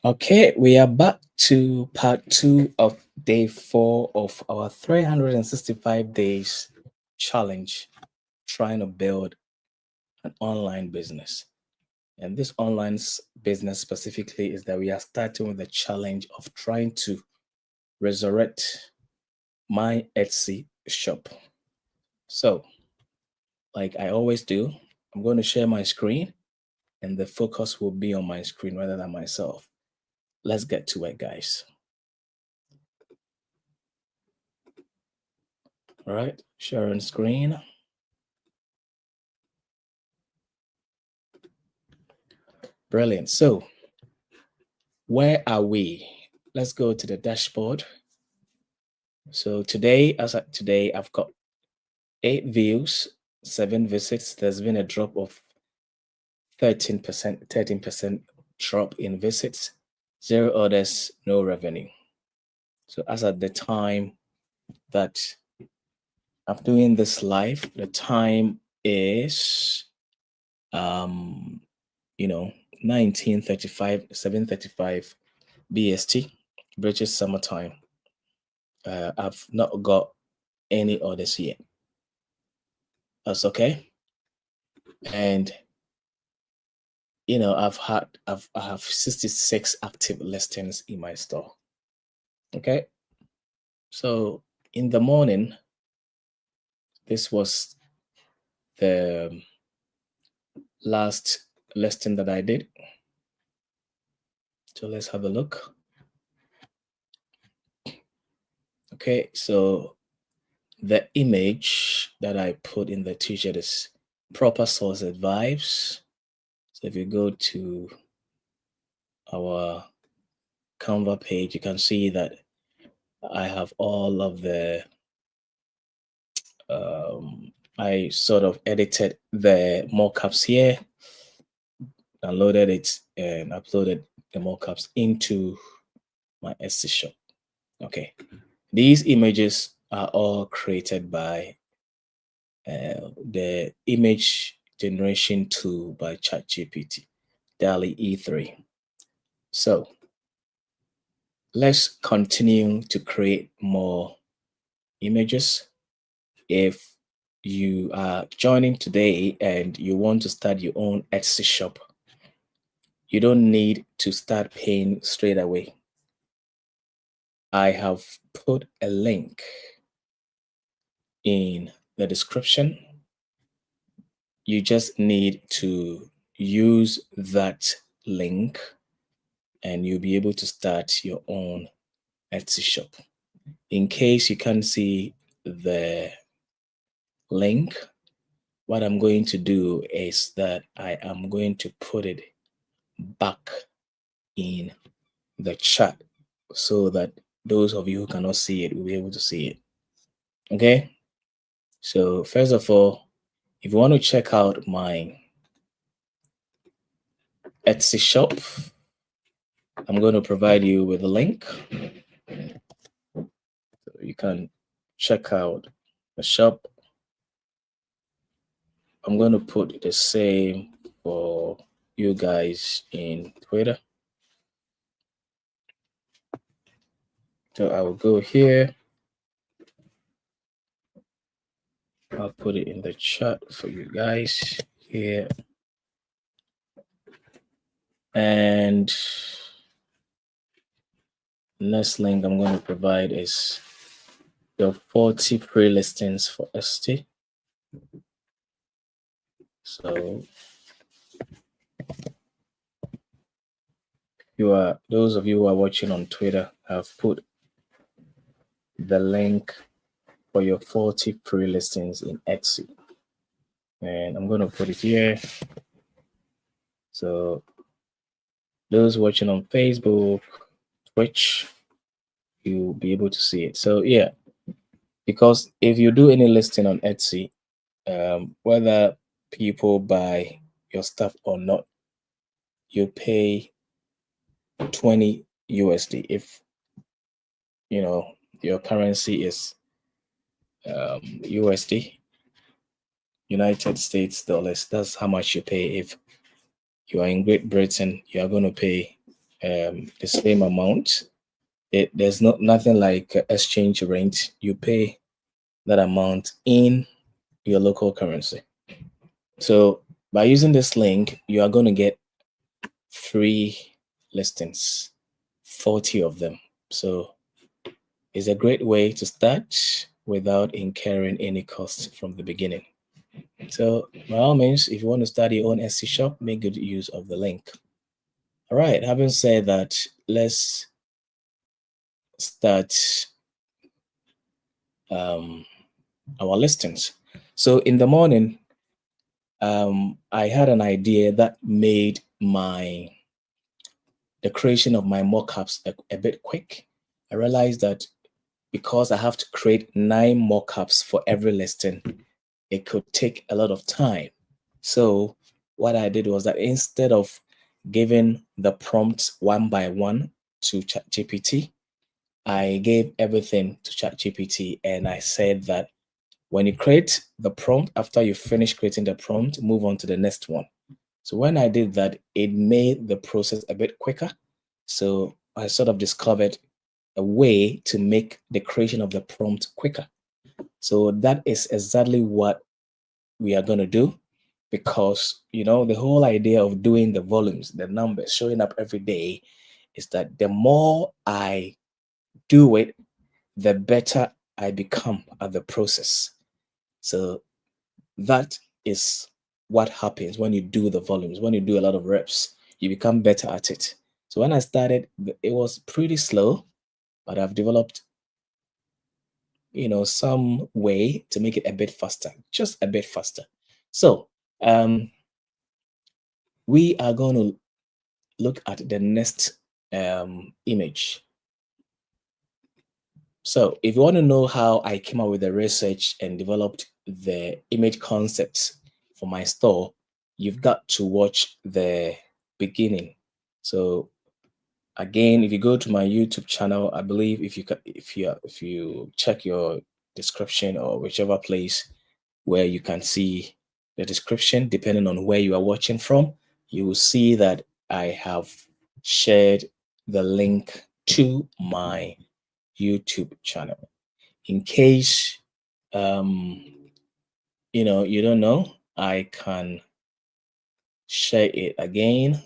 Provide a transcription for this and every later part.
Okay, we are back to part two of day four of our 365 days challenge, trying to build an online business. And this business specifically is that we are starting with the challenge of trying to resurrect my Etsy shop. So, like I always do, I'm going to share my screen and the focus will be on my screen rather than myself. Let's get to it, guys. All right, sharing screen. Brilliant. So, where are we? Let's go to the dashboard. So today, today, I've got 8 views, 7 visits. There's been a drop of 13% drop in visits, 0 orders, no revenue. So as at the time that I'm doing this live, the time is 19:35, 7:35 BST, British summertime. I've not got any orders yet. That's okay. And I have 66 active listings in my store. Okay. So in the morning, this was the last listing that I did. So let's have a look. Okay, so the image that I put in the t-shirt is proper sourced vibes. So if you go to our Canva page, you can see that I have all of the I sort of edited the mockups here, downloaded it, and uploaded the mockups into my Etsy shop. Okay, these images are all created by the image generation tool by ChatGPT, DALI E3. So let's continue to create more images. If you are joining today and you want to start your own Etsy shop, you don't need to start paying straight away. I have put a link in the description. You just need to use that link and you'll be able to start your own Etsy shop. In case you can't see the link, what I'm going to do is that I am going to put it back in the chat so that those of you who cannot see it will be able to see it. Okay? So first of all, if you want to check out my Etsy shop, I'm going to provide you with a link. So you can check out the shop. I'm going to put the same for you guys in Twitter. So I will go here. I'll put it in the chat for you guys here. And next link I'm going to provide is the 40 free listings for ST. So those of you who are watching on Twitter, I've put the link for your 40 free listings in Etsy. And I'm going to put it here. So those watching on Facebook, Twitch, you'll be able to see it. So yeah, because if you do any listing on Etsy, whether people buy your stuff or not, you pay 20 USD if your currency is USD, United States dollars. That's how much you pay if You are in Great Britain, you are going to pay the same amount. There's nothing like exchange rate. You pay that amount in your local currency. So by using this link, you are going to get free listings, 40 of them. So it's a great way to start without incurring any cost from the beginning. So by all means, if you want to start your own Etsy shop, make good use of the link. All right, having said that, let's start um, our listings. So in the morning, I had an idea that made the creation of my mockups a bit quick. I realized that because I have to create 9 mockups for every listing, it could take a lot of time. So what I did was that instead of giving the prompts one by one to ChatGPT, I gave everything to ChatGPT and I said that when you create the prompt, after you finish creating the prompt, move on to the next one. So when I did that, it made the process a bit quicker. So I sort of discovered a way to make the creation of the prompt quicker. So that is exactly what we are going to do because, the whole idea of doing the volumes, the numbers, showing up every day is that the more I do it, the better I become at the process. So that is what happens when you do the volumes, when you do a lot of reps, you become better at it. So when I started, it was pretty slow, but I've developed, some way to make it a bit faster, just a bit faster. So we are going to look at the next image. So if you want to know how I came up with the research and developed the image concepts for my store, you've got to watch the beginning. So again, if you go to my YouTube channel, I believe if you check your description or whichever place where you can see the description, depending on where you are watching from, you will see that I have shared the link to my YouTube channel. In case you don't know, I can share it again.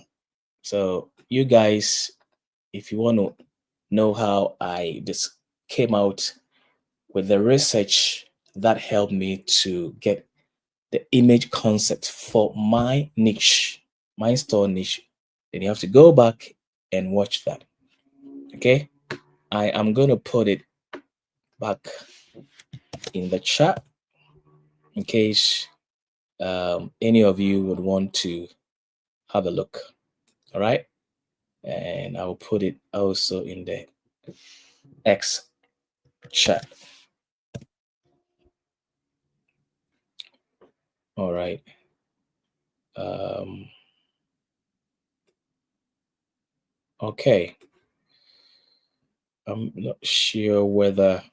So you guys, if you want to know how I just came out with the research that helped me to get the image concept for my niche, my store niche, then you have to go back and watch that. Okay, I am going to put it back in the chat in case any of you would want to have a look. All right, and I'll put it also in the X chat. All right. Um, okay. I'm not sure whether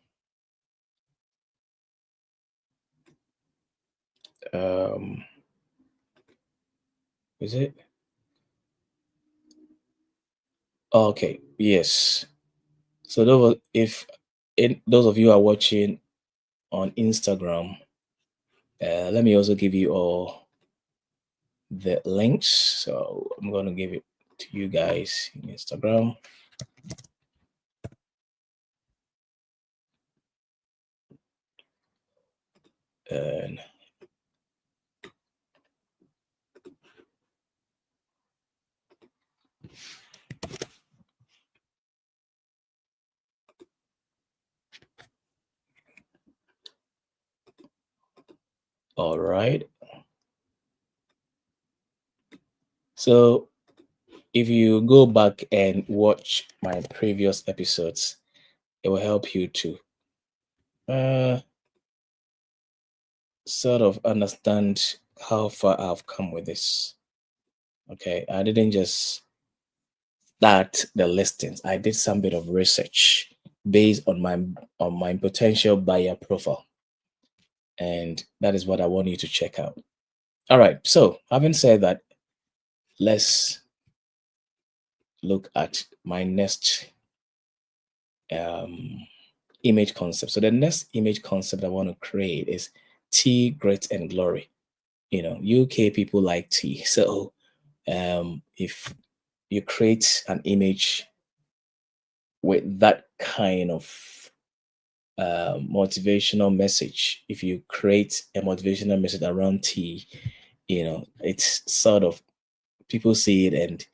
um, is it? Okay. Yes. So those of you are watching on Instagram, let me also give you all the links. So I'm going to give it to you guys in Instagram. And all right. So if you go back and watch my previous episodes, it will help you to uh, sort of understand how far I've come with this. Okay, I didn't just start the listings. I did some bit of research based on my potential buyer profile, and that is what I want you to check out. All right. So having said that, let's look at my next um, image concept. So the next image concept I want to create is tea, grit, and glory. UK people like tea. So if you create an image with that kind of motivational message, if you create a motivational message around tea, it's sort of people see it and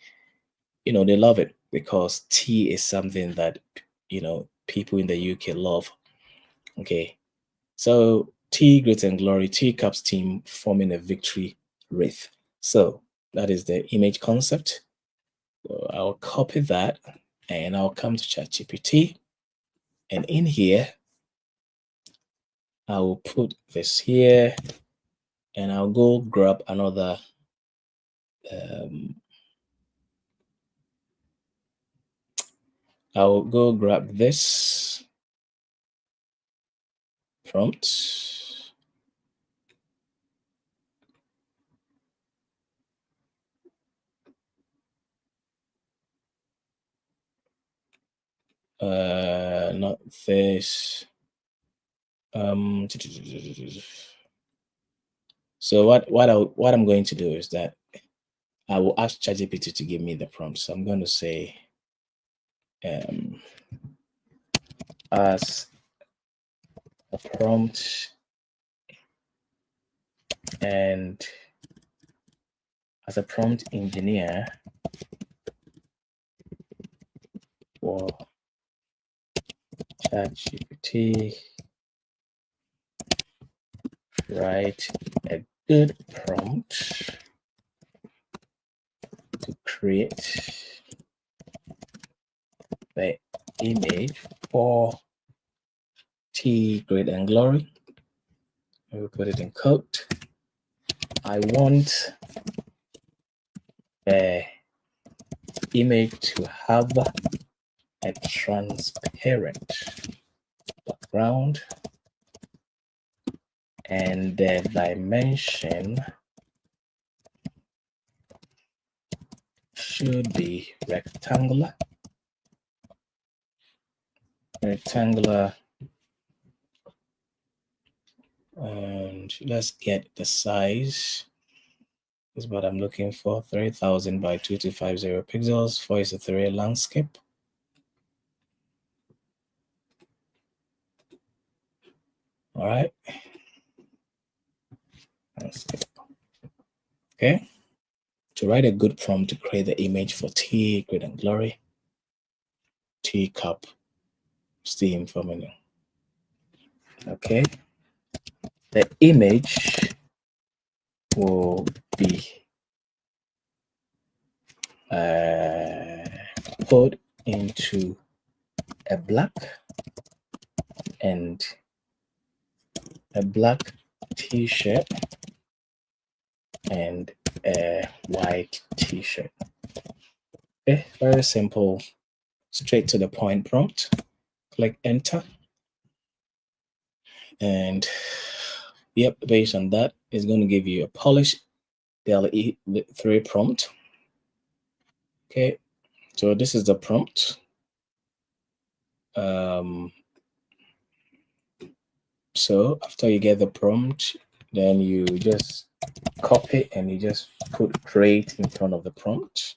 they love it because tea is something that people in the UK love. Okay, so tea, grit, and glory, teacups team forming a victory wreath. So that is the image concept. So I'll copy that and I'll come to ChatGPT. And in here, I will put this here and I'll go grab another I'll go grab this prompt. Not this. So what I'm going to do is that I will ask ChatGPT to give me the prompt. So I'm going to say as a prompt and as a prompt engineer for ChatGPT, write a good prompt to create the image for T, Grit, and Glory. I will put it in quote. I want the image to have a transparent background and the dimension should be rectangular. And let's get the size. Is what I'm looking for. 3000 by 2250 pixels. 4:3 landscape. All right. Landscape. Okay. To write a good prompt to create the image for tea, grit, and glory. Teacup steam formula. Okay. The image will be put into a black t-shirt and a white t-shirt. Okay, very simple, straight to the point prompt. Click enter. And yep, based on that, it's going to give you a polished DLE3 prompt. Okay, so this is the prompt. So after you get the prompt, then you just copy and you just put create in front of the prompt.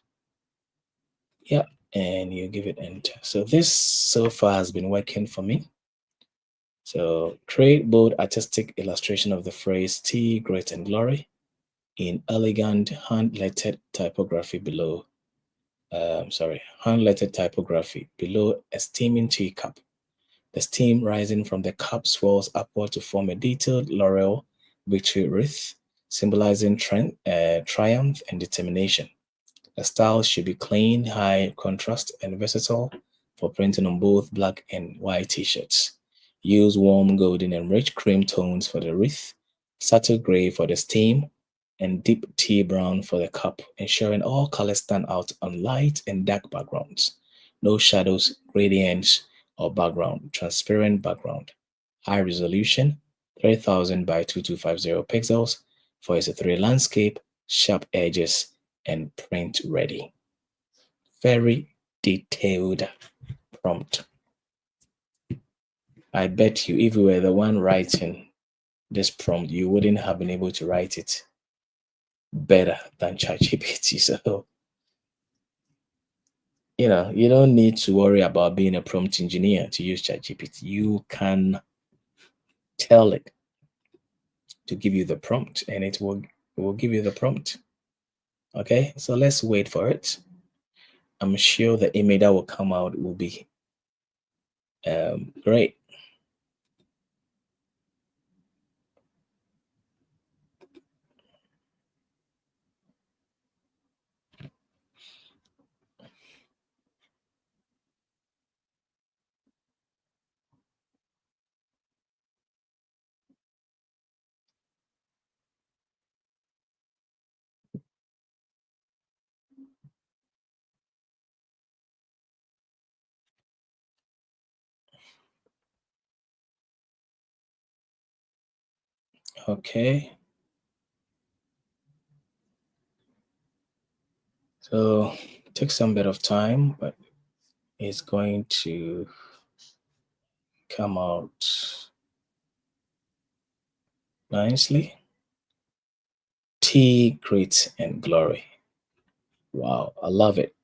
Yeah, and you give it enter. So this so far has been working for me. So create bold artistic illustration of the phrase tea, grit, and glory in elegant hand-lettered typography below. Hand-lettered typography below a steaming teacup. The steam rising from the cup swirls upward to form a detailed laurel victory wreath, symbolizing triumph and determination. The style should be clean, high contrast, and versatile for printing on both black and white t-shirts. Use warm golden and rich cream tones for the wreath, subtle gray for the steam, and deep tea brown for the cup, ensuring all colors stand out on light and dark backgrounds. No shadows, gradients, or background. Transparent background. High resolution, 3000 by 2250 pixels. 4:3 landscape, sharp edges, and print ready. Very detailed prompt. I bet you if you were the one writing this prompt, you wouldn't have been able to write it better than ChatGPT. So, you don't need to worry about being a prompt engineer to use ChatGPT. You can tell it to give you the prompt and it will give you the prompt. Okay, so let's wait for it. I'm sure the image that will come out will be great. Okay, so take some bit of time, but it's going to come out nicely. Tea, grit, and glory. Wow, I love it.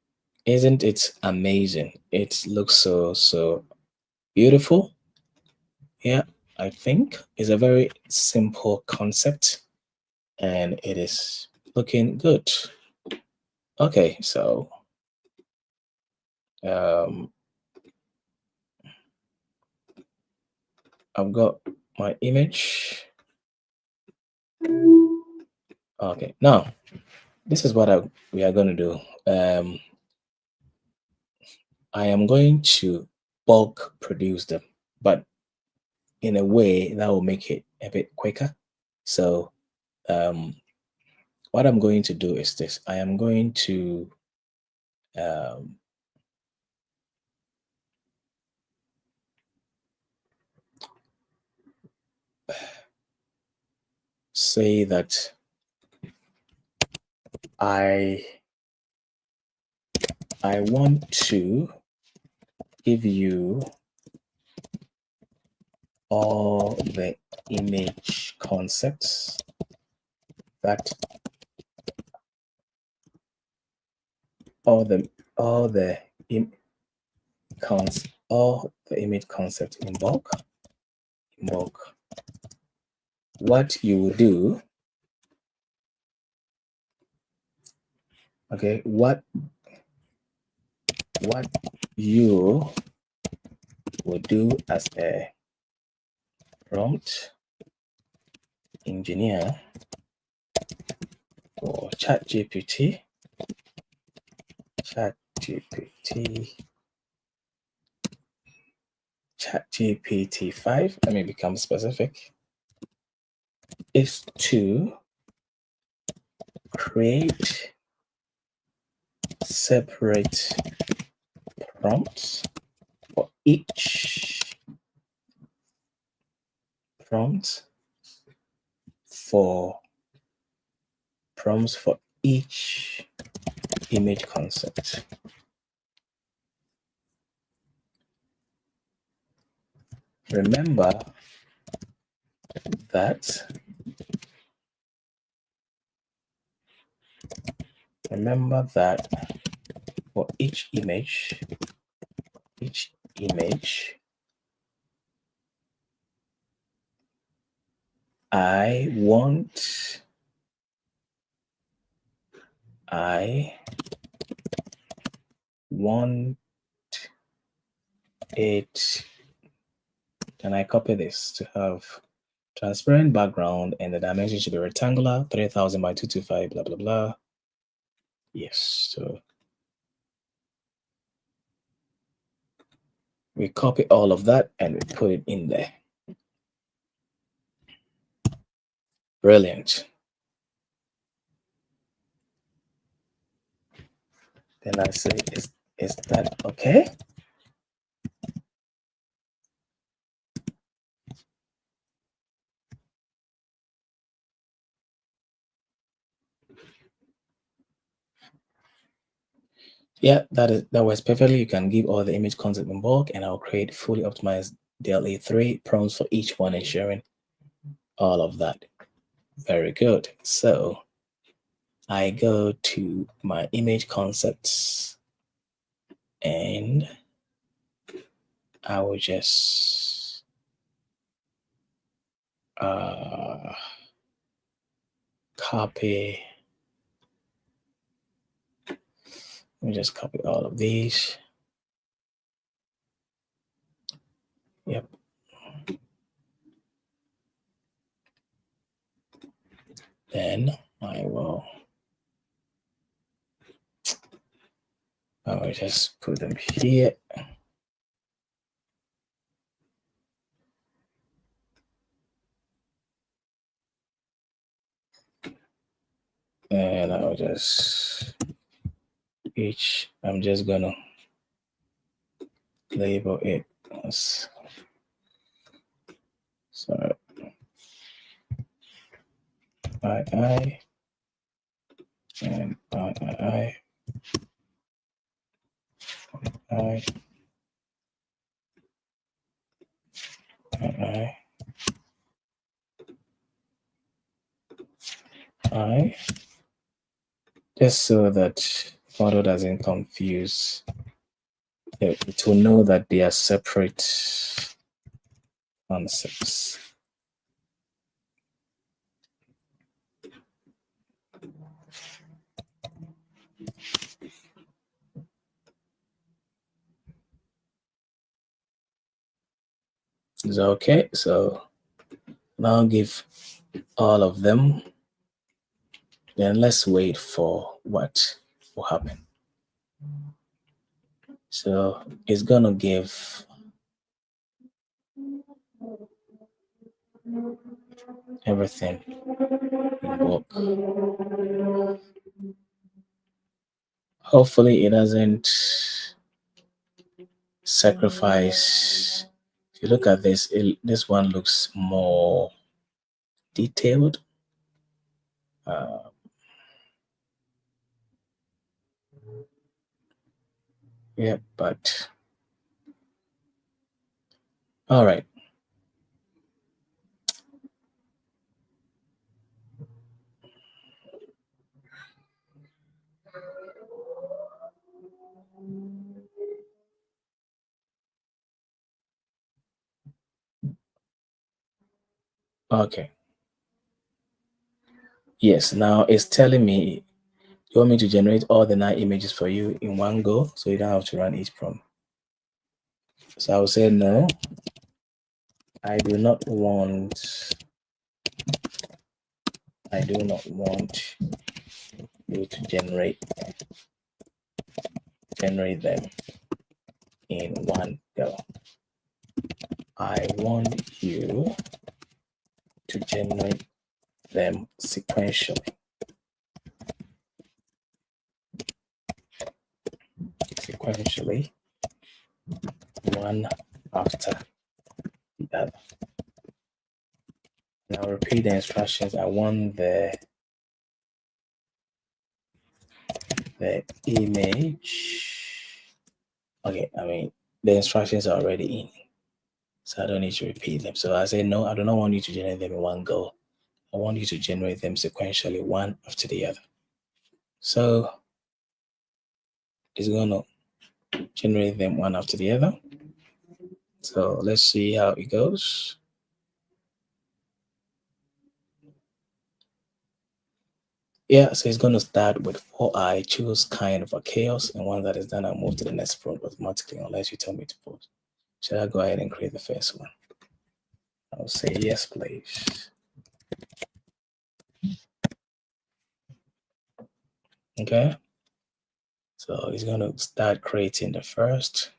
Isn't it amazing? It looks so beautiful. Yeah, I think it's a very simple concept and it is looking good. Okay, so um, I've got my image. Okay, now this is what we are going to do. I am going to bulk produce them, but in a way that will make it a bit quicker. So um, what I'm going to do is this. I am going to um, say that I I want to give you all the image concepts that all the im- all the image concepts in bulk. What you will do, okay, what you will do as a prompt engineer for ChatGPT ChatGPT 5, let me become specific, is to create separate prompts for each prompt for prompts for each image concept. Remember that for each image, I want it, and I copy this to have transparent background and the dimension should be rectangular, 3000 by 225, blah, blah, blah. Yes, so we copy all of that and we put it in there. Brilliant. Then I say, is that okay? Yeah, that works perfectly. You can give all the image content in bulk, and I'll create fully optimized DLE3 prompts for each one, ensuring all of that. Very good. So I go to my image concepts and I will just uh, copy. Let me just copy all of these. Yep. Then I will just put them here. And I'll just I'm just gonna label it as so I and I I I just so that model doesn't confuse it will know that they are separate concepts. Is that okay? So now give all of them. Then let's wait for what will happen. So it's gonna give everything in bulk. Hopefully it doesn't sacrifice. If you look at this, this one looks more detailed. Uh, yeah, but all right. Okay. Yes, now it's telling me you want me to generate all the 9 images for you in one go so you don't have to run each prompt. So I will say no. I do not want you to generate them in one go. I want you to generate them sequentially. Sequentially, one after the other. Now repeat the instructions. I want the image. Okay, I mean the instructions are already in, so I don't need to repeat them. So I say no, I do not want you to generate them in one go. I want you to generate them sequentially, one after the other. So it's gonna generate them one after the other. So let's see how it goes. Yeah, so it's going to start with 4I, choose kind of a chaos, and once that is done, I'll move to the next prompt automatically unless you tell me to pause. Should I go ahead and create the first one? I'll say yes, please. Okay. So it's going to start creating the first.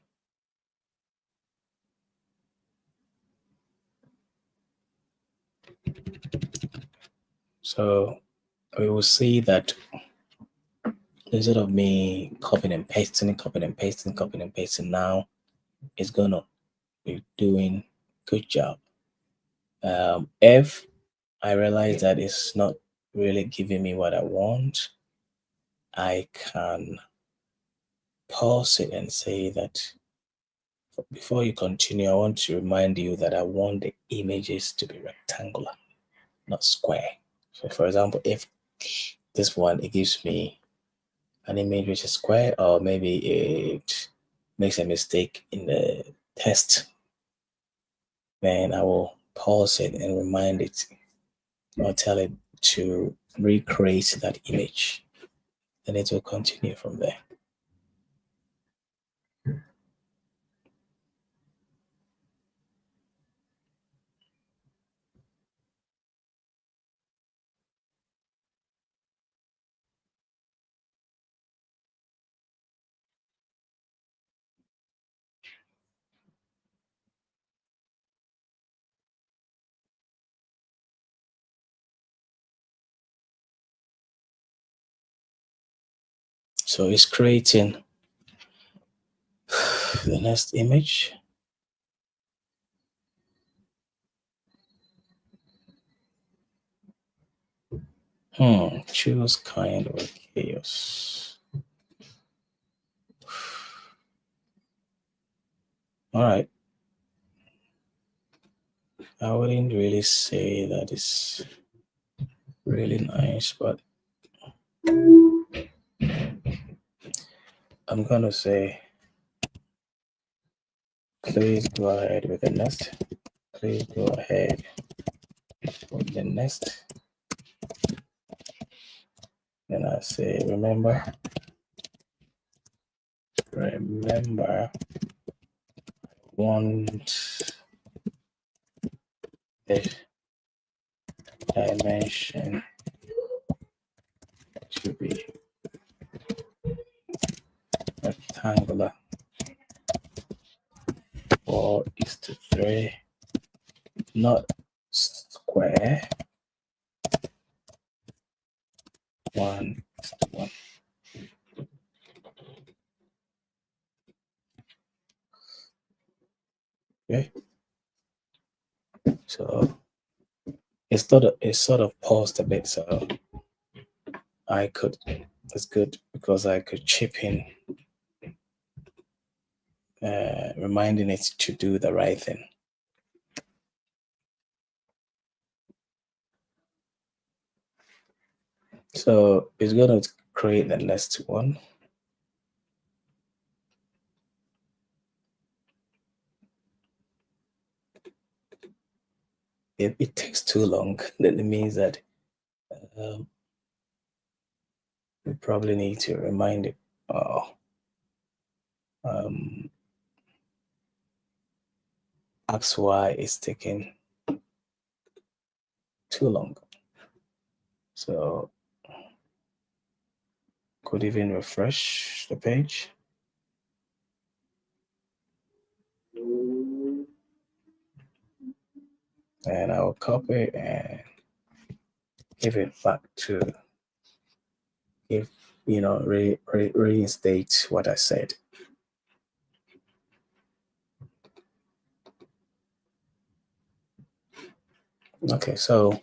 So we will see that instead of me copying and pasting, now it's going to be doing good job. If I realize that it's not really giving me what I want, I can pause it and say that before you continue, I want to remind you that I want the images to be rectangular, not square. So, for example, if this one it gives me an image which is square, or maybe it makes a mistake in the test, then I will pause it and remind it or tell it to recreate that image. Then it will continue from there. So it's creating the next image. Choose kind or chaos. All right. I wouldn't really say that is really nice, but I'm gonna say please go ahead with the next. Please go ahead with the next. Then I say remember want the dimension to be rectangular. 4:3, not square. 1:1. Okay, so it's sort of paused a bit, so I could it's good because I could chip in, reminding it to do the right thing. So it's going to create the next one. If it takes too long, then it means that um, we probably need to remind it. Oh, um, ask why it's taking too long. So could even refresh the page. And I will copy and give it back to if reinstate what I said. Okay, so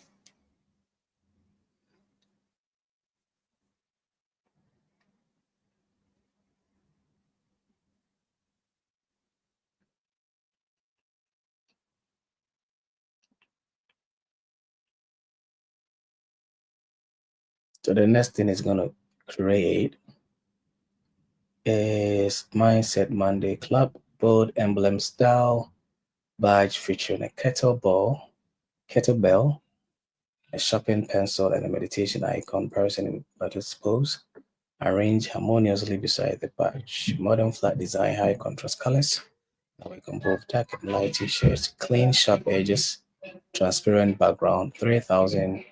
the next thing it's gonna create is Mindset Monday Club bold emblem style badge featuring a kettlebell, a sharpened pencil, and a meditation icon person in lotus pose, arranged harmoniously beside the badge. Modern flat design, high contrast colors. Now we can both dark and light t-shirts, clean sharp edges, transparent background, 3000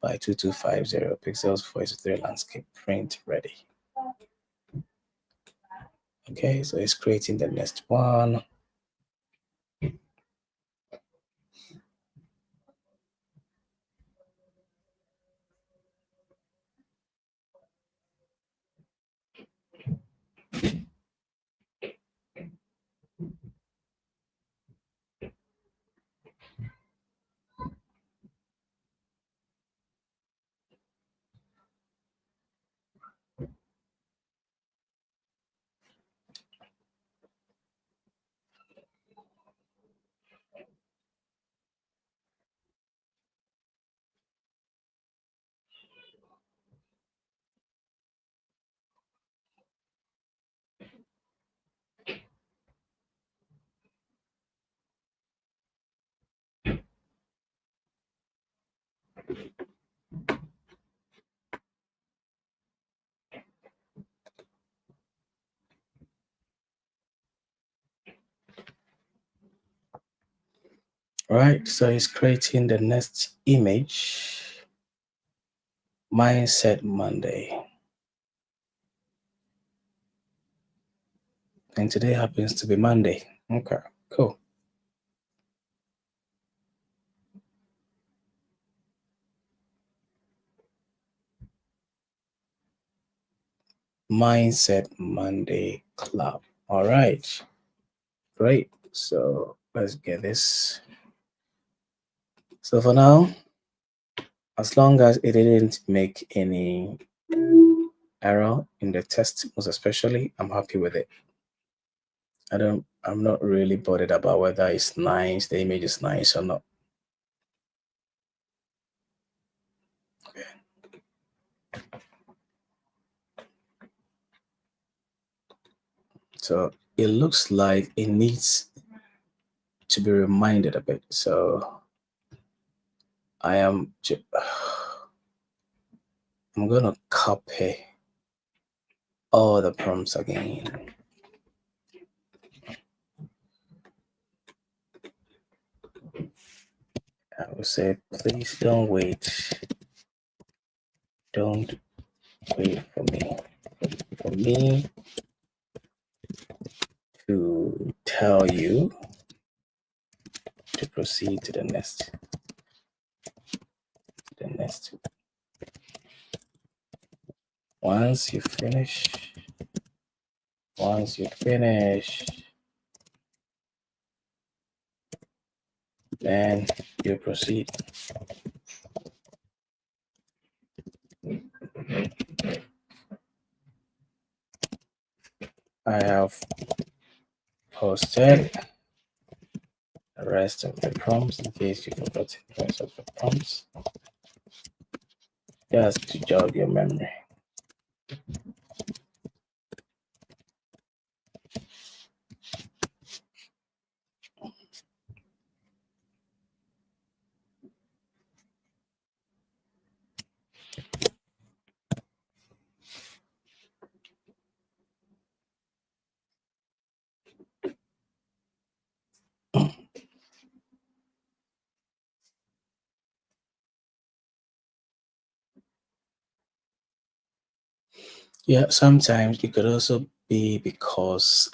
by 2250 pixels for its 3 landscape print ready. Okay, so it's creating the next one. Right, so it's creating the next image. Mindset Monday. And today happens to be Monday. Okay, cool. Mindset Monday Club. All right, great. So let's get this. So for now, as long as it didn't make any error in the test, most especially, I'm happy with it. I'm not really bothered about whether it's nice, the image is nice or not. Okay. So it looks like it needs to be reminded a bit. So I'm gonna copy all the prompts again. I will say, please don't wait. Don't wait for me. For me to tell you to proceed to the next. The next. Once you finish, then you proceed. I have posted the rest of the prompts in case you forgot the rest of the prompts. Just to jog your memory. Yeah, sometimes it could also be because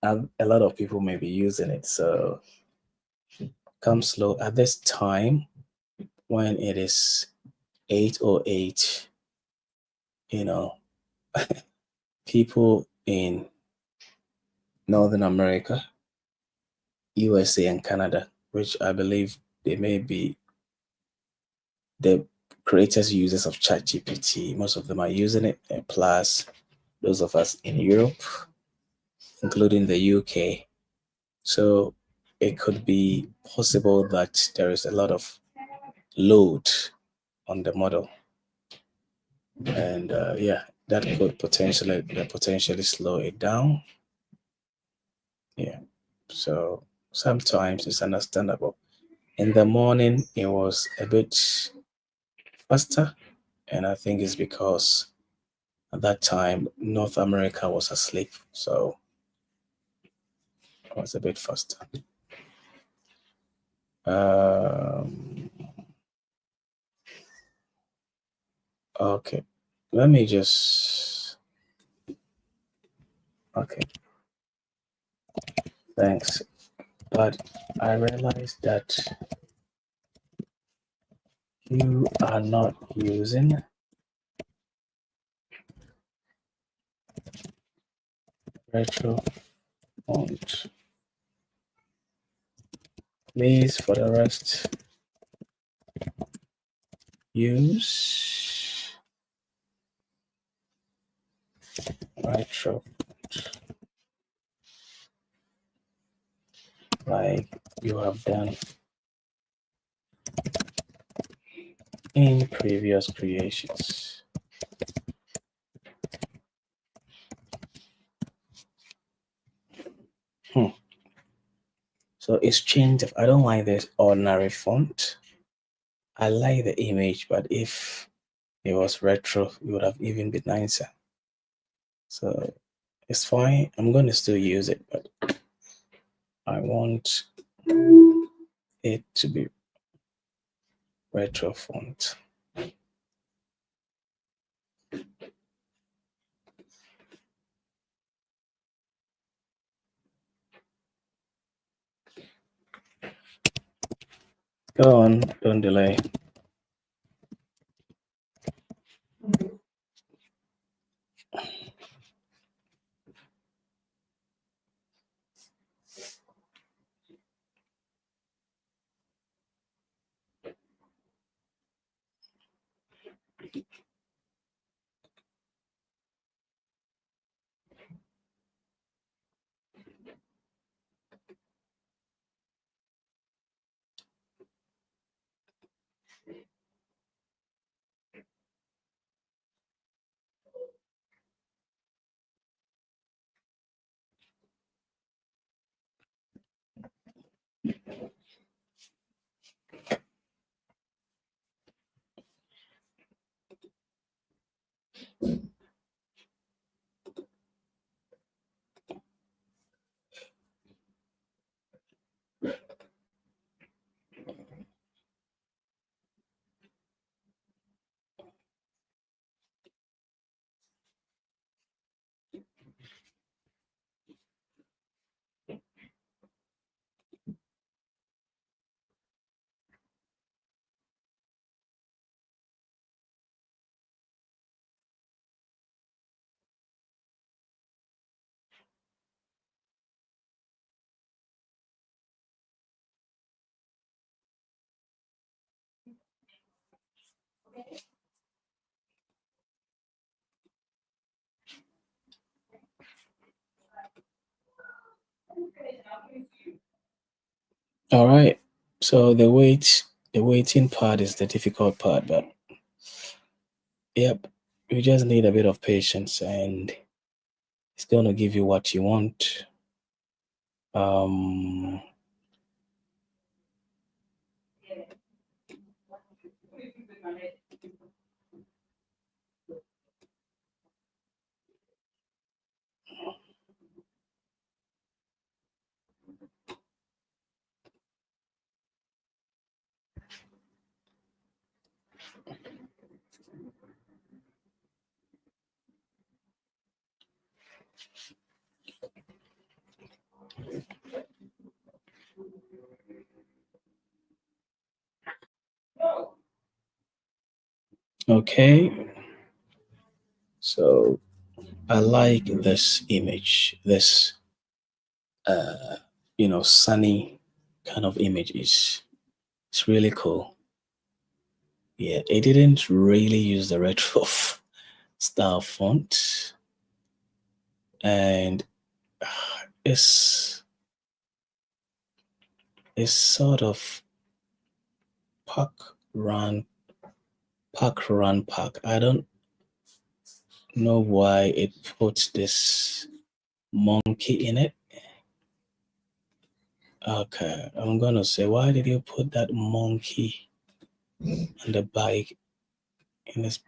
a lot of people may be using it. So come slow at this time when it is 8:08. You know, people in Northern America, USA, and Canada, which I believe they may be the greatest users of ChatGPT. Most of them are using it, and plus those of us in Europe, including the UK. So it could be possible that there is a lot of load on the model, and yeah, that could potentially slow it down. Yeah, so sometimes it's understandable. In the morning, it was a bit faster, and I think it's because at that time North America was asleep, so it was a bit faster. Um, okay, let me just. Okay, thanks. But I realized that you are not using retro font. Please, for the rest, use retro like you have done in previous creations. So it's changed. I don't like this ordinary font. I like the image, but if it was retro, it would have even been nicer. So it's fine. I'm going to still use it, but I want it to be retro font. Go on, don't delay. All right. So the waiting part is the difficult part, but yep, you just need a bit of patience, and it's gonna give you what you want. Um, okay. So I like this image, this sunny kind of image is it's really cool. Yeah, it didn't really use the retro style font, and it's it's sort of pack run pack. I don't know why it puts this monkey in it. Okay, I'm gonna say, why did you put that monkey on the bike in this?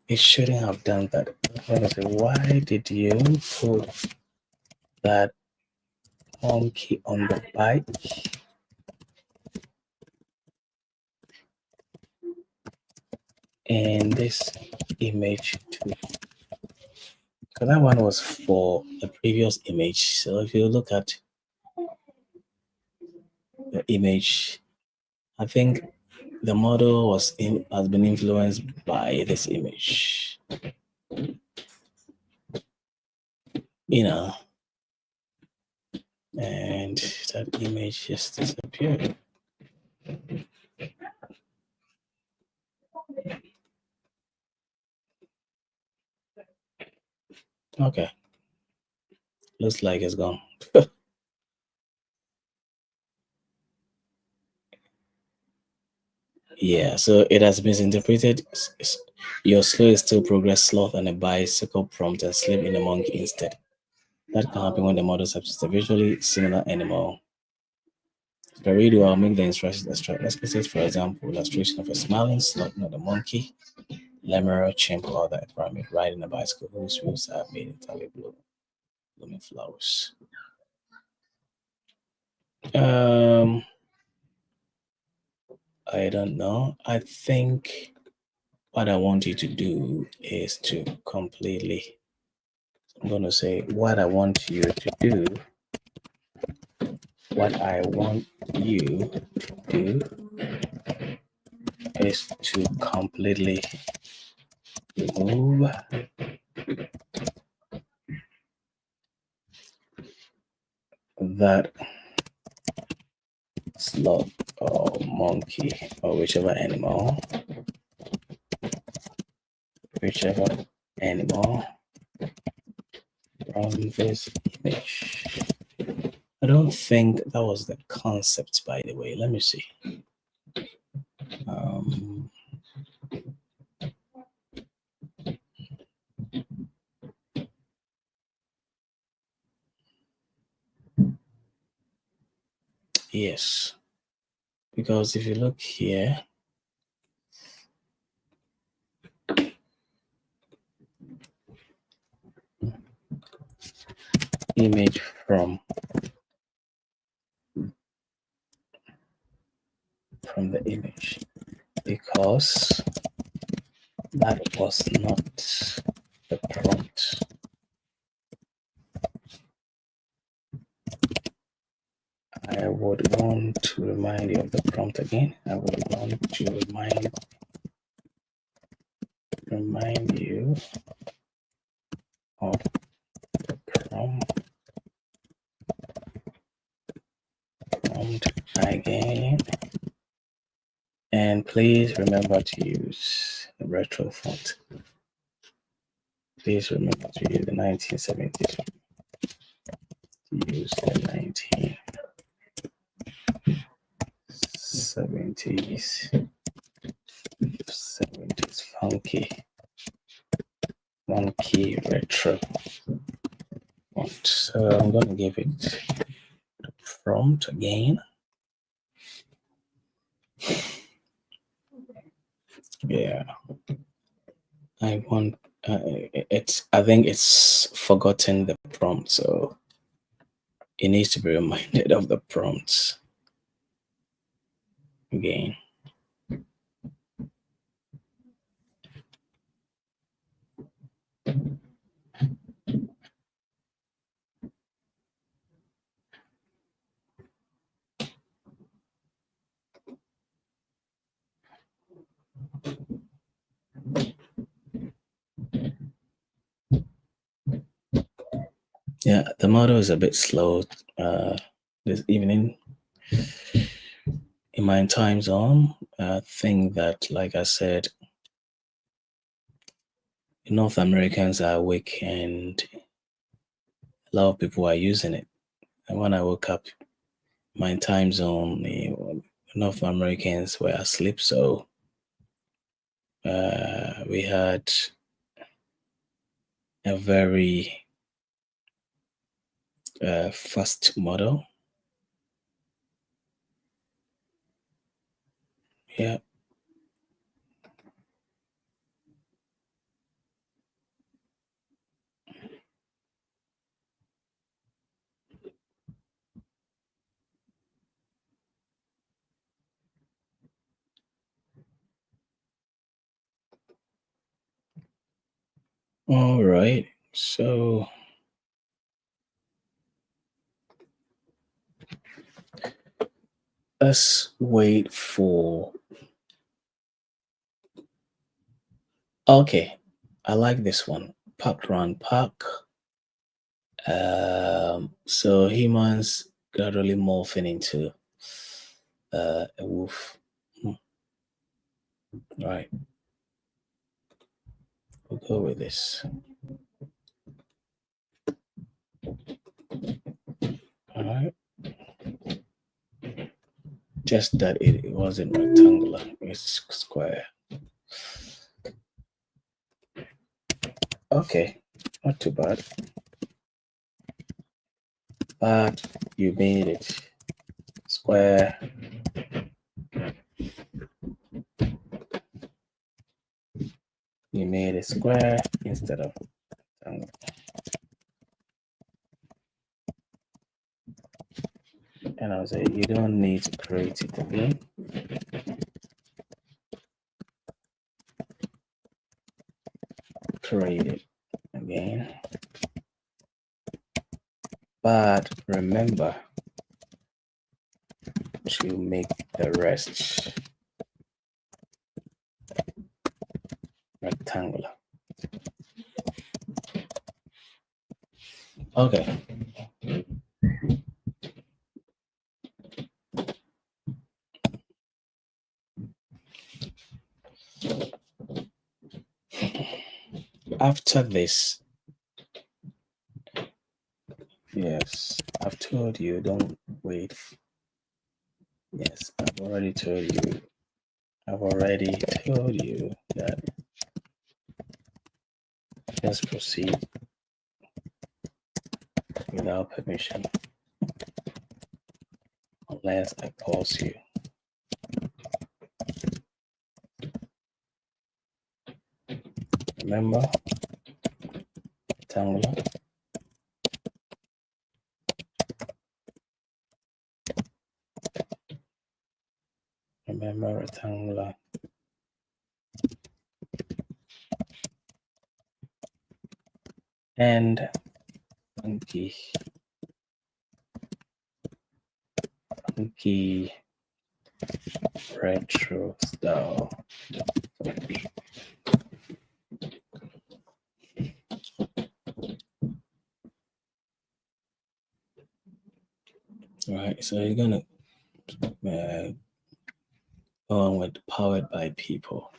It shouldn't have done that. I'm gonna say, why did you put that monkey on the bike in this image too? Because that one was for the previous image. So if you look at the image, I think the model has been influenced by this image. You know, and that image just disappeared. Okay, looks like it's gone. Yeah, so it has misinterpreted. Your slow is still progress, sloth, and a bicycle prompt and sleep in a monkey instead. That can happen when the model substitutes a visually similar animal The radio, I'll make the instructions. Let's say, for example, illustration of a smiling sloth, not a monkey, lemur, chimp, or that pyramid riding a bicycle whose wheels are made entirely blue, blooming flowers. Um, I don't know. I think what I want you to do is to completely. I'm going to say what I want you to do. What I want you to do is to completely remove that sloth or monkey or whichever animal from this image. I don't think that was the concept, by the way. Let me see. Um, yes, because if you look here, image from the image, because that was not the prompt. I would want to remind you of the prompt again. I would want to remind you of the prompt again. And please remember to use the retro font. Please remember to use the 1970s. Use the 1970s. 70s funky retro font. So I'm going to give it the prompt again. Yeah, I want I think it's forgotten the prompt, so it needs to be reminded of the prompts again. Yeah, the model is a bit slow this evening in my time zone. I think that, like I said, North Americans are awake and a lot of people are using it. And when I woke up, my time zone, North Americans were asleep, so we had a very fast model. Yeah. All right. So let's wait for. Okay, I like this one. Park run park. So humans gradually morphing into a wolf. All right, we'll go with this. All right. Just that it wasn't rectangular, it's square. Okay, not too bad. But you made it square. square. You made a square instead of rectangle. And I'll say you don't need to create it again. Create it again. But remember to make the rest rectangular. Okay. After this, yes, I've told you, don't wait. Yes, I've already told you that just proceed without permission unless I pause you. Remember, rectangular. Remember, rectangular. And funky retro style. All right, so you're gonna go on with powered by people.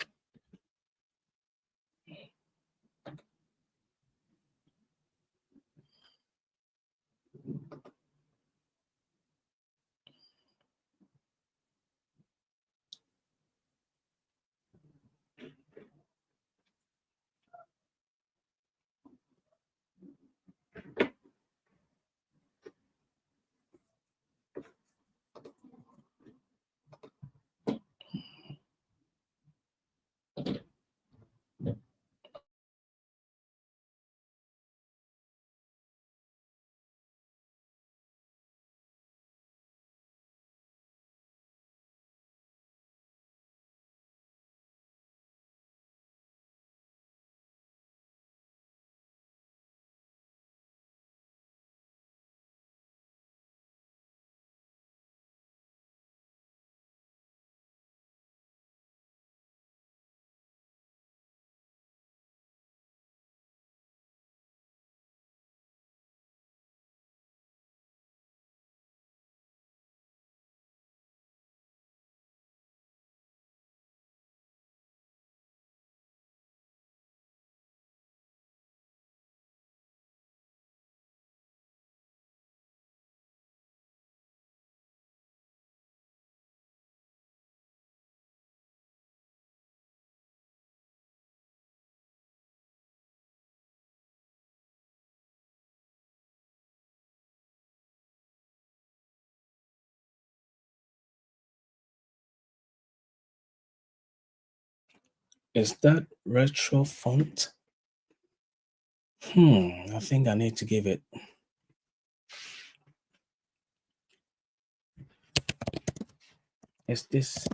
Is that retro font? I think I need to give it. Is this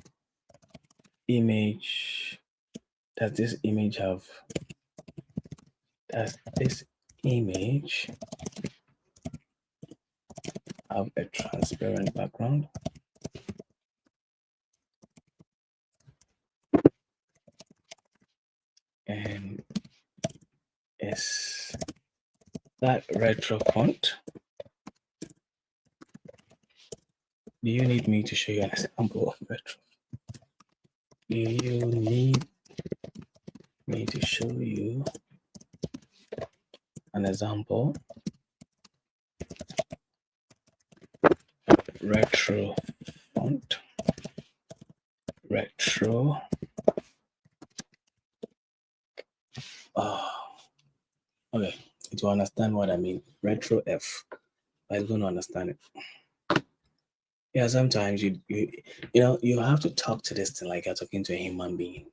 image? Does this image have? Does this image have a transparent background? And is that retro font? Do you need me to show you an example of retro? Do you need me to show you an example? Retro font. Retro. Oh, okay. To understand what I mean, retro F. I'm going to understand it. Yeah, sometimes you have to talk to this thing like you're talking to a human being.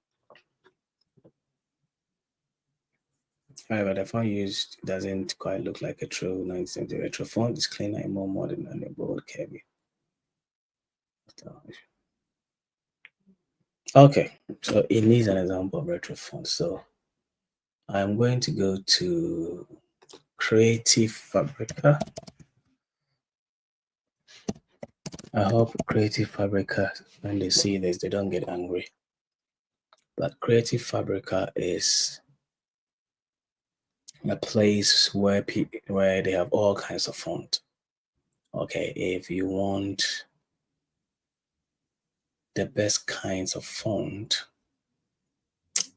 However, the phone used doesn't quite look like a true 1970 retro phone. It's cleaner and more modern than a bold cabby. Okay, so it needs an example of retro phone. So I'm going to go to Creative Fabrica. I hope Creative Fabrica, when they see this, they don't get angry. But Creative Fabrica is a place where where they have all kinds of font. Okay, if you want the best kinds of font,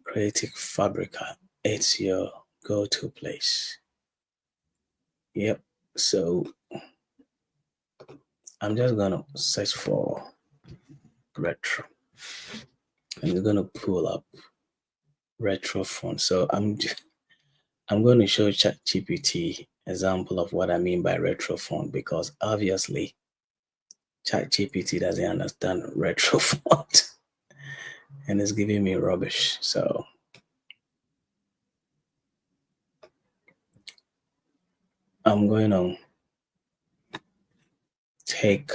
Creative Fabrica, it's your go-to place. Yep. So I'm just gonna search for retro. I'm just gonna pull up retro font. So I'm going to show ChatGPT example of what I mean by retro font because obviously ChatGPT doesn't understand retro font and it's giving me rubbish. So I'm going to take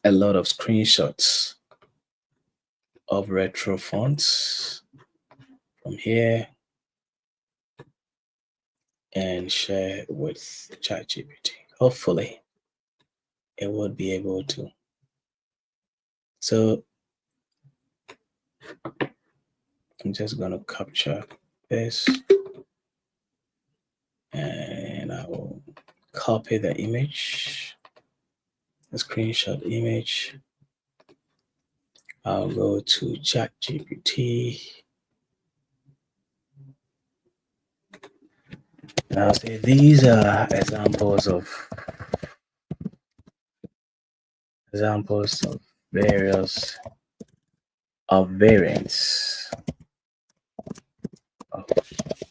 a lot of screenshots of retro fonts from here and share with ChatGPT. Hopefully, it would be able to. So I'm just going to capture this and I will copy the image, the screenshot image. I'll go to ChatGPT. And I'll say these are examples of various of variants of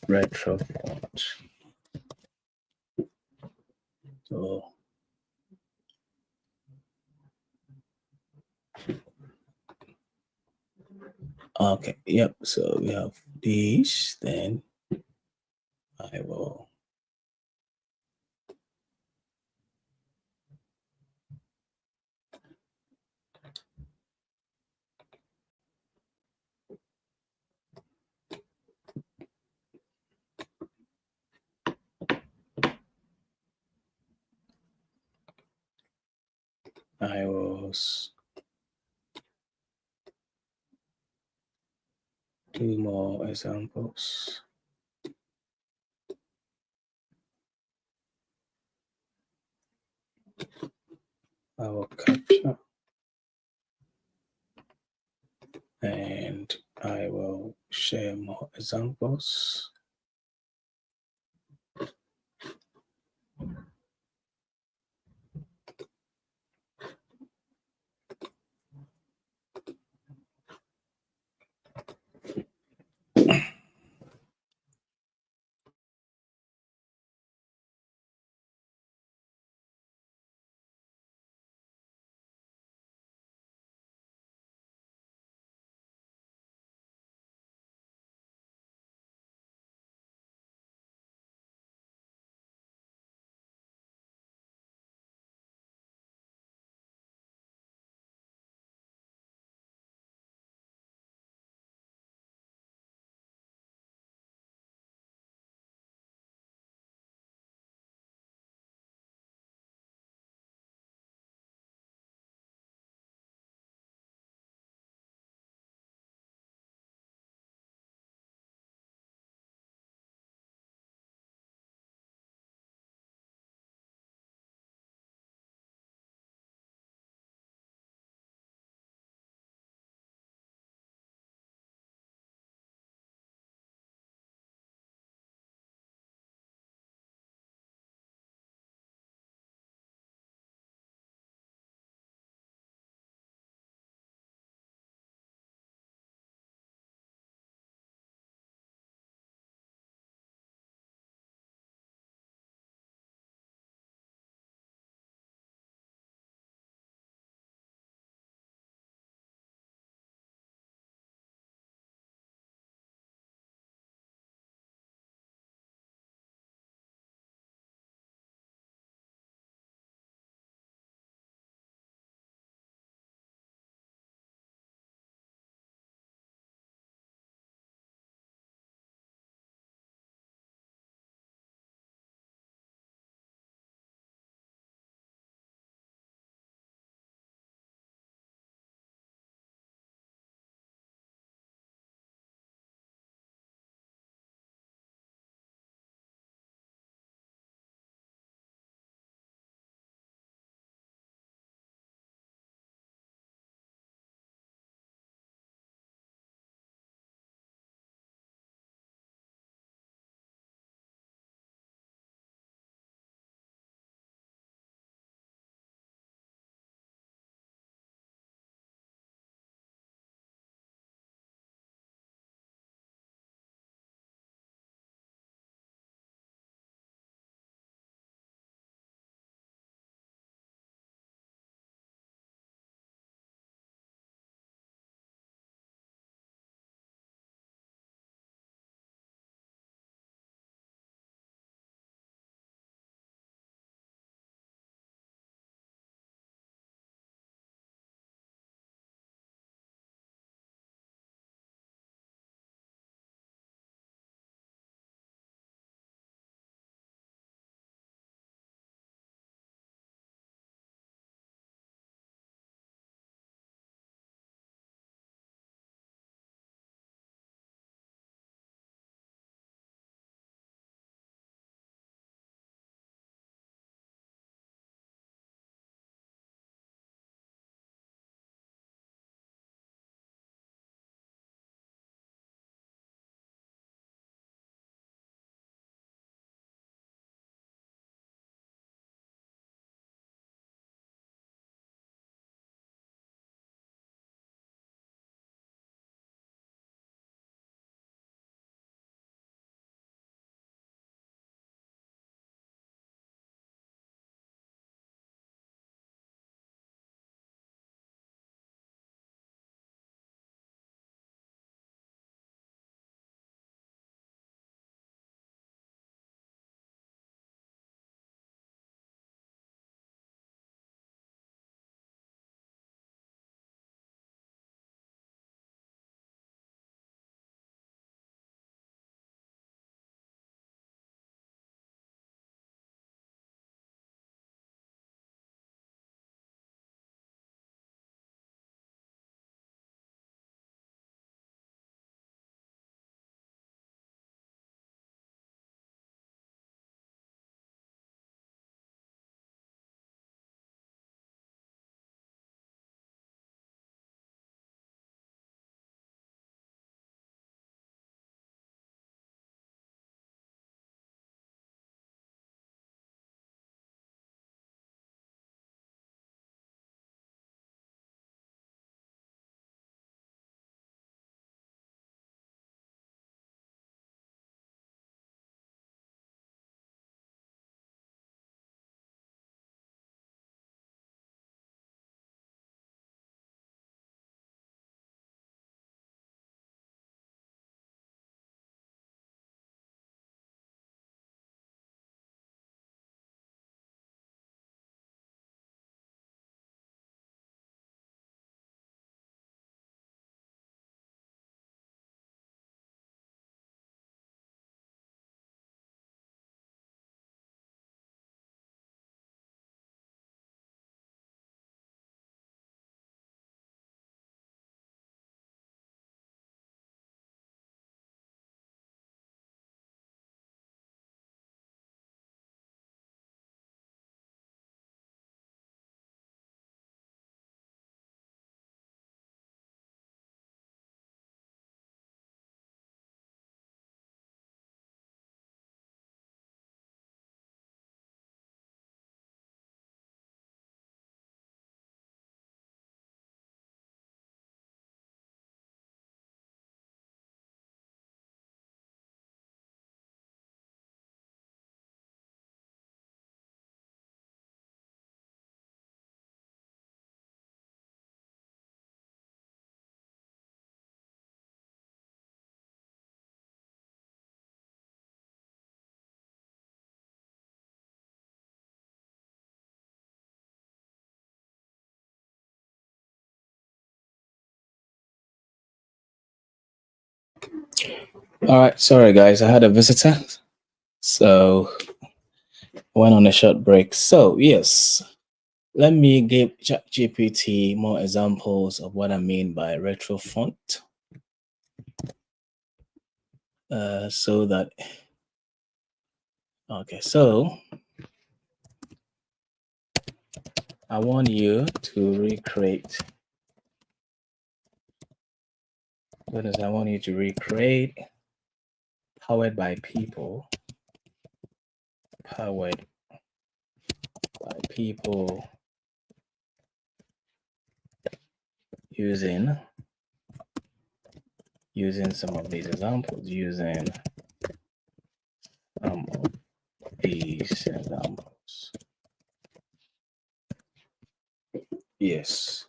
retro font. So okay, yep. So we have these. Then I will I will do more examples. I will capture and I will share more examples. All right, sorry guys, I had a visitor, so went on a short break. So yes, let me give ChatGPT more examples of what I mean by retro font, so that okay. So I want you to recreate. What is I want you to recreate powered by people, powered by people using some of these examples, using some of these examples. Yes.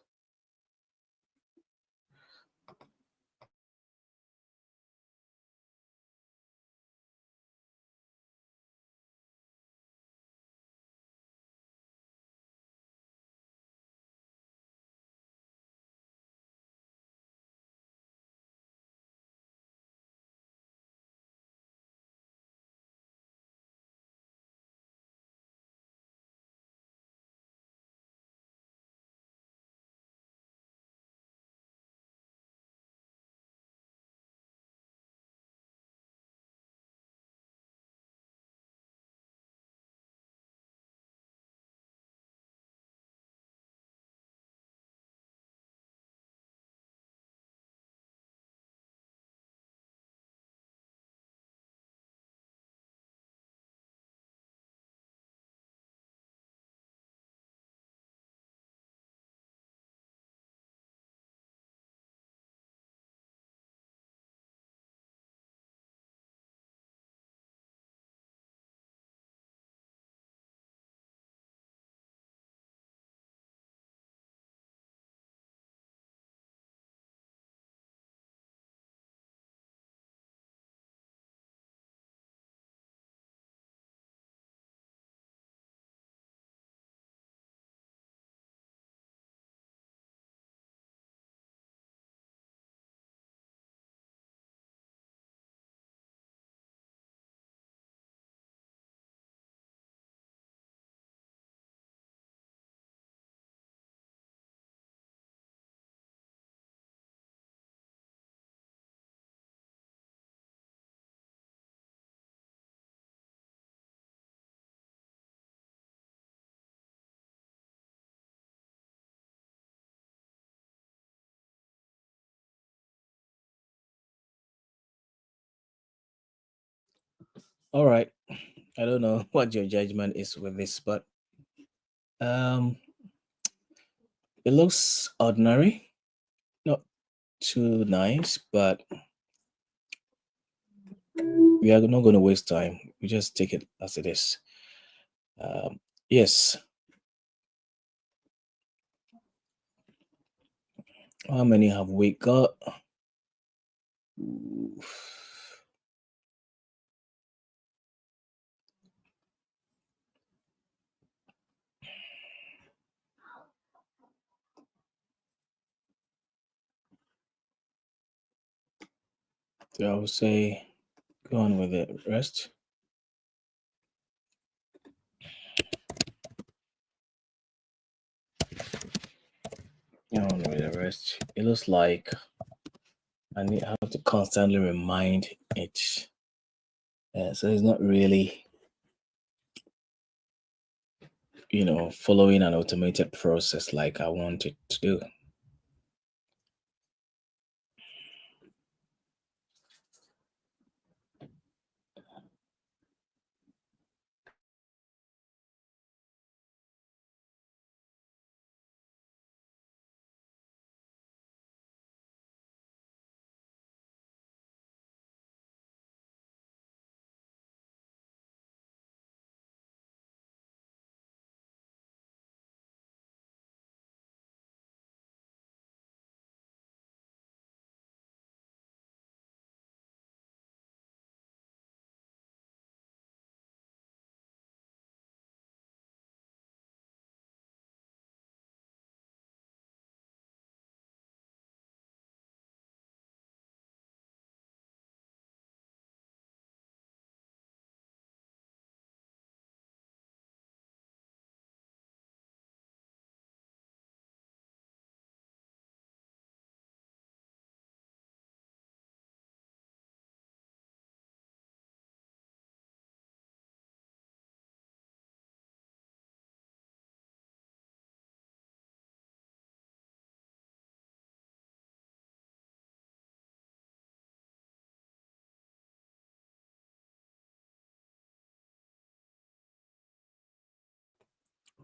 All right. I don't know what your judgment is with this, but um, it looks ordinary, not too nice, but we are not going to waste time. We just take it as it is. Um, yes. How many have we got? Ooh. So I would say go on with the rest. Go on with the rest. It looks like I have to constantly remind it. So it's not really, following an automated process like I want it to do.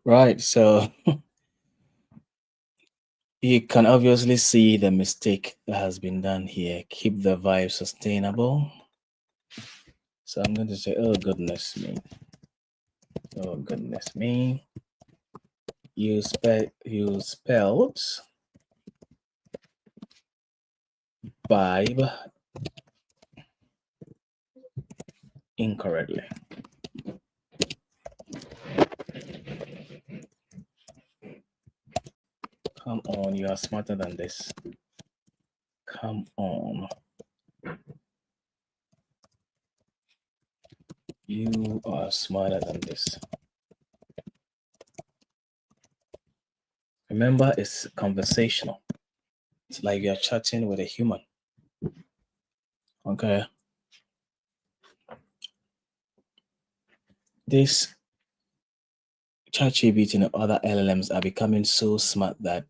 Right. So you can obviously see the mistake that has been done here. Keep the vibe sustainable. So I'm going to say, oh goodness me. Oh goodness me. You spelled vibe incorrectly. Come on, you are smarter than this. Come on. You are smarter than this. Remember, it's conversational. It's like you're chatting with a human. Okay. This ChatGPT and other LLMs are becoming so smart that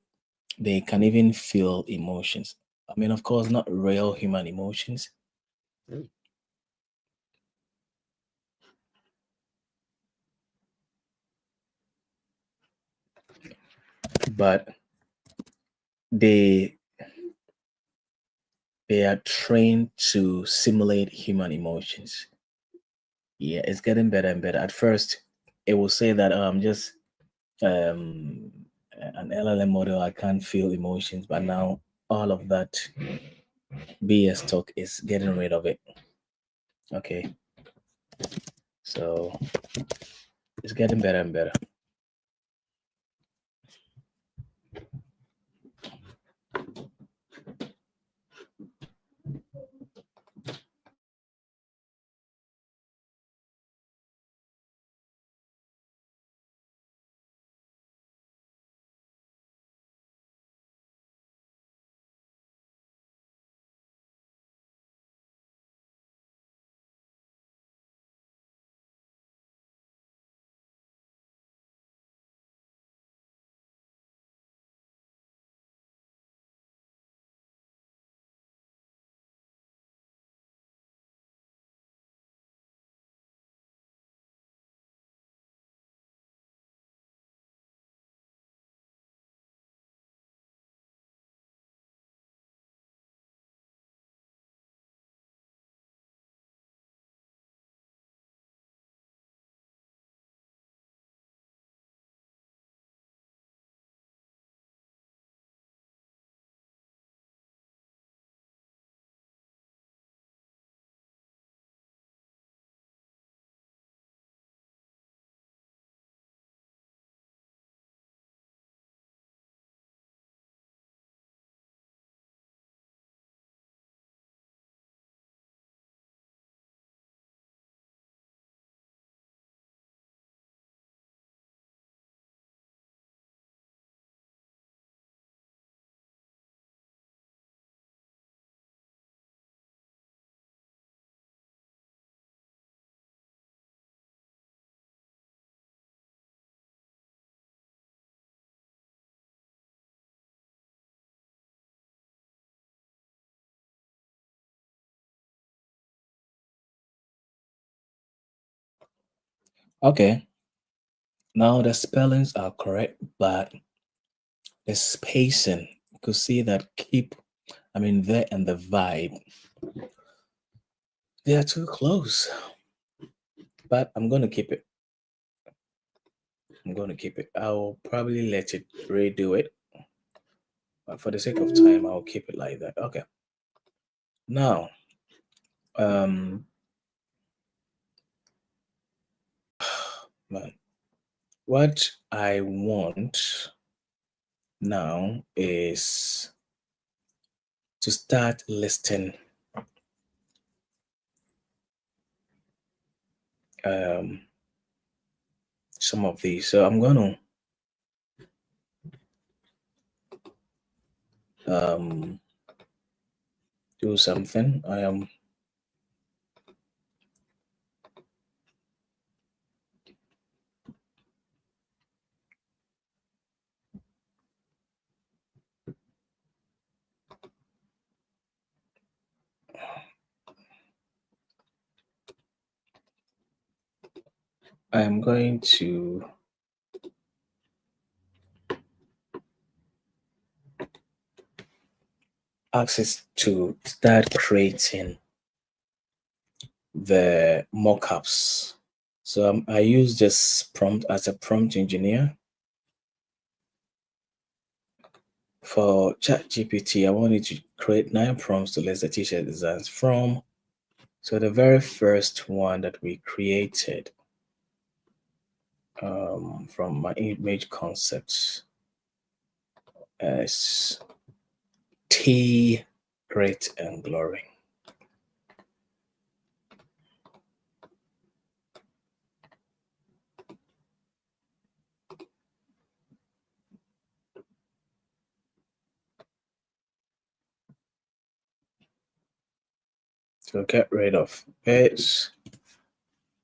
they can even feel emotions. I mean, of course, not real human emotions, but they they are trained to simulate human emotions. Yeah, it's getting better and better. At first, it will say that just um an LLM model, I can't feel emotions, but now all of that BS talk is getting rid of it. Okay, so it's getting better and better. Okay, now the spellings are correct, but the spacing, you could see that keep, I mean, there and the vibe, they are too close. But I'm going to keep it. I'm going to keep it. I'll probably let it redo it. But for the sake of time, I'll keep it like that. Okay. Now, um, man, what I want now is to start listing um, some of these. So I'm going to do something. I am going to asks to start creating the mockups. So I use this prompt as a prompt engineer. For ChatGPT, I wanted to create 9 prompts to list the t-shirt designs from. So the very first one that we created from my image concepts is T, Great and Glory. So get rid of it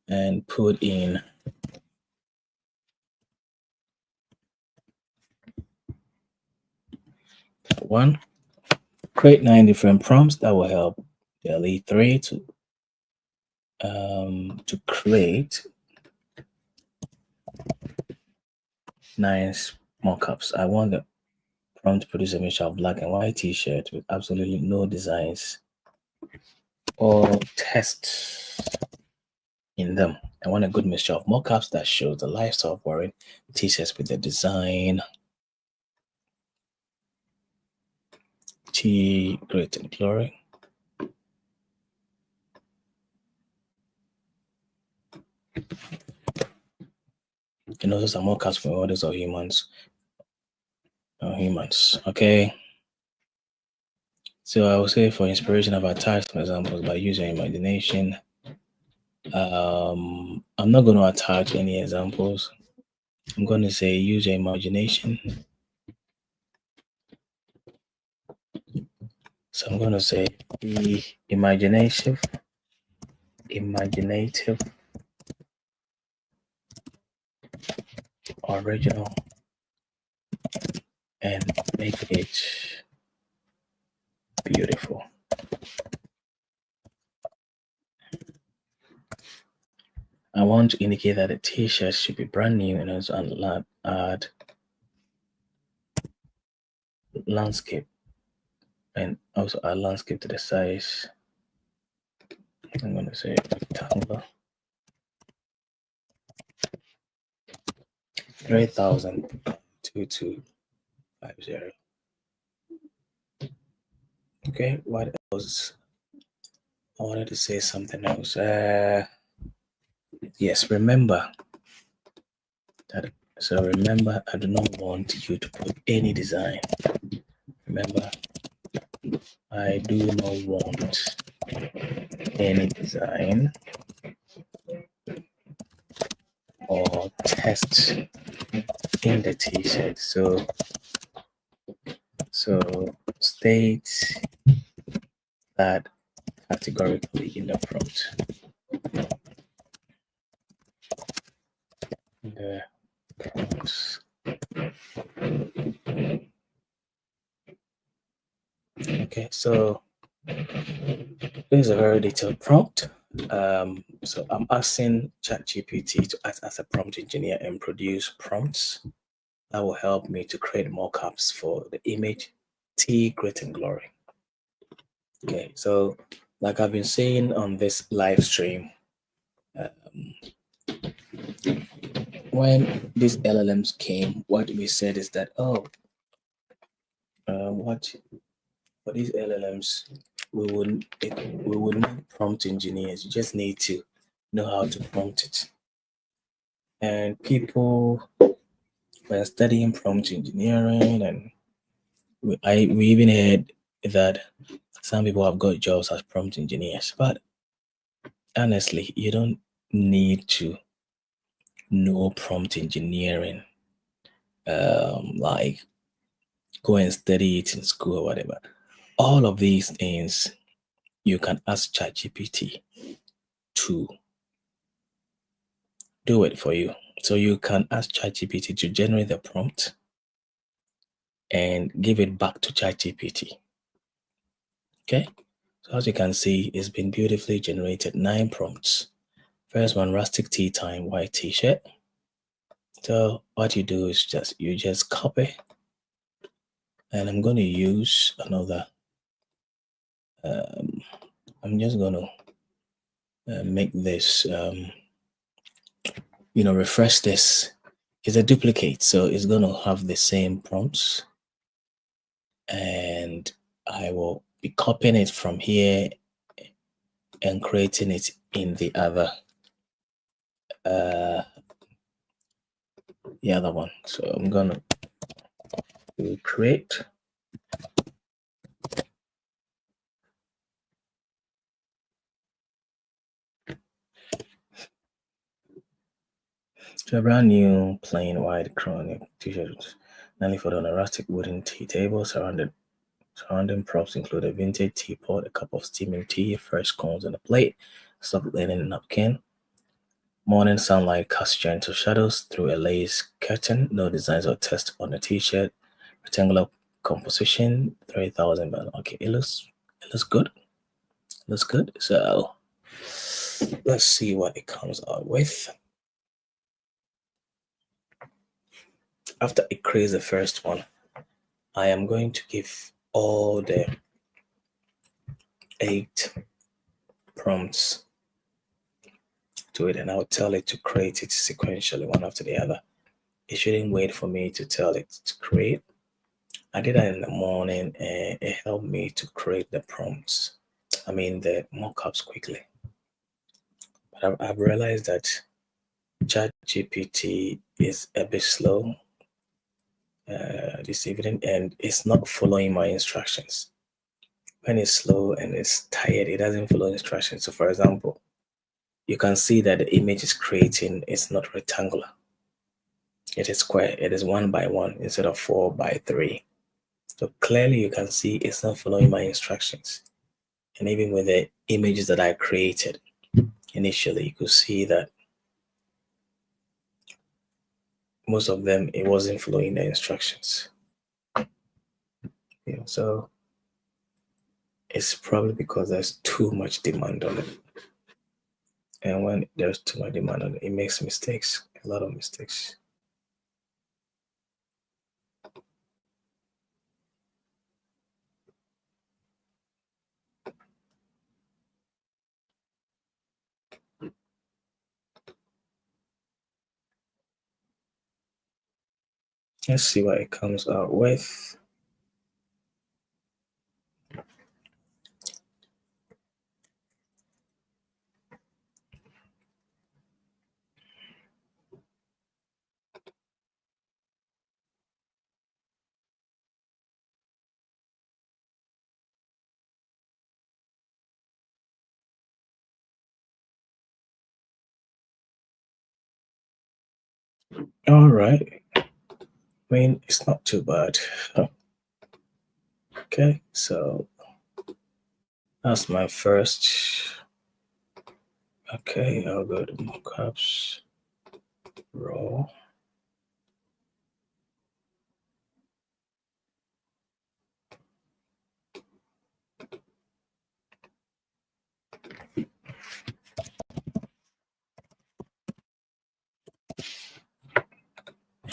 and put in one. Create 9 different prompts that will help the Elite 3 to create 9 mockups. I want the prompt to produce a mixture of black and white t-shirt with absolutely no designs or text in them. I want a good mixture of mockups that shows the lifestyle of wearing t-shirts with the design T, Great and Glory. And also some mockups for others or humans. Okay. So I would say for inspiration of attach some examples by using imagination. I'm not going to attach any examples. I'm going to say use your imagination. So I'm going to say be imaginative, original, and make it beautiful. I want to indicate that the t-shirt should be brand new and also add landscape and also add landscape to the size. I'm going to say rectangle 3000 2250. Okay, what else? I wanted to say something else. Yes, remember that. So remember, I do not want you to put any design. Remember, I do not want any design or text in the t-shirt. So state that categorically in the prompt. The prompts. Okay, so this is a very detailed prompt. So I'm asking ChatGPT to act as a prompt engineer and produce prompts that will help me to create mockups for the image T, Great and Glory. Okay, so like I've been saying on this live stream, when these LLMs came, what we said is that what for these LLMs, we would need prompt engineers. You just need to know how to prompt it. And people were studying prompt engineering, and we even heard that some people have got jobs as prompt engineers. But honestly, you don't need to know prompt engineering, like go and study it in school or whatever. All of these things you can ask ChatGPT to do it for you. So you can ask ChatGPT to generate the prompt and give it back to ChatGPT. Okay. So as you can see, it's been beautifully generated 9 prompts. First one, rustic tea time, white t-shirt. So what you do is you just copy, and I'm going to use another I'm just gonna make this, refresh this. It's a duplicate, so it's gonna have the same prompts, and I will be copying it from here and creating it in uh, the other one. So I'm gonna create. So a brand new plain white chronic t-shirt, nearly for an rustic wooden tea table. Surrounding props include a vintage teapot, a cup of steaming tea, fresh scones on a plate, soft linen napkin. Morning sunlight casts gentle shadows through a lace curtain. No designs or text on the t-shirt. Rectangular composition, 3,000. Okay, it looks good. Looks good. So let's see what it comes out with. After it creates the first one, I am going to give all the 8 prompts to it, and I'll tell it to create it sequentially, one after the other. It shouldn't wait for me to tell it to create. I did that in the morning, and it helped me to create the prompts. I mean, the mockups quickly. But I've realized that ChatGPT is a bit slow this evening, and it's not following my instructions. When it's slow and it's tired, it doesn't follow instructions. So, for example, you can see that the image is creating is not rectangular. It is square. It is 1 by 1 instead of 4 by 3. So clearly you can see it's not following my instructions. And even with the images that I created initially, you could see that most of them, it wasn't following the instructions. So it's probably because there's too much demand on it. And when there's too much demand on it, it makes mistakes, a lot of mistakes. Let's see what it comes out with. All right. I mean, it's not too bad. Okay, so that's my first. Okay, I'll go to mockups, raw.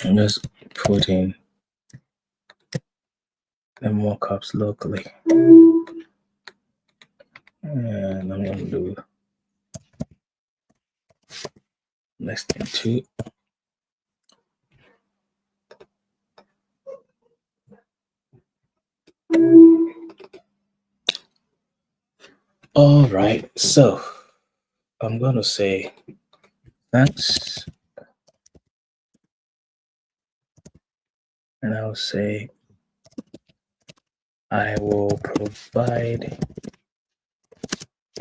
I'm just putting the mockups locally. And I'm going to do less than 2. All right, so I'm going to say thanks. And I'll say I will provide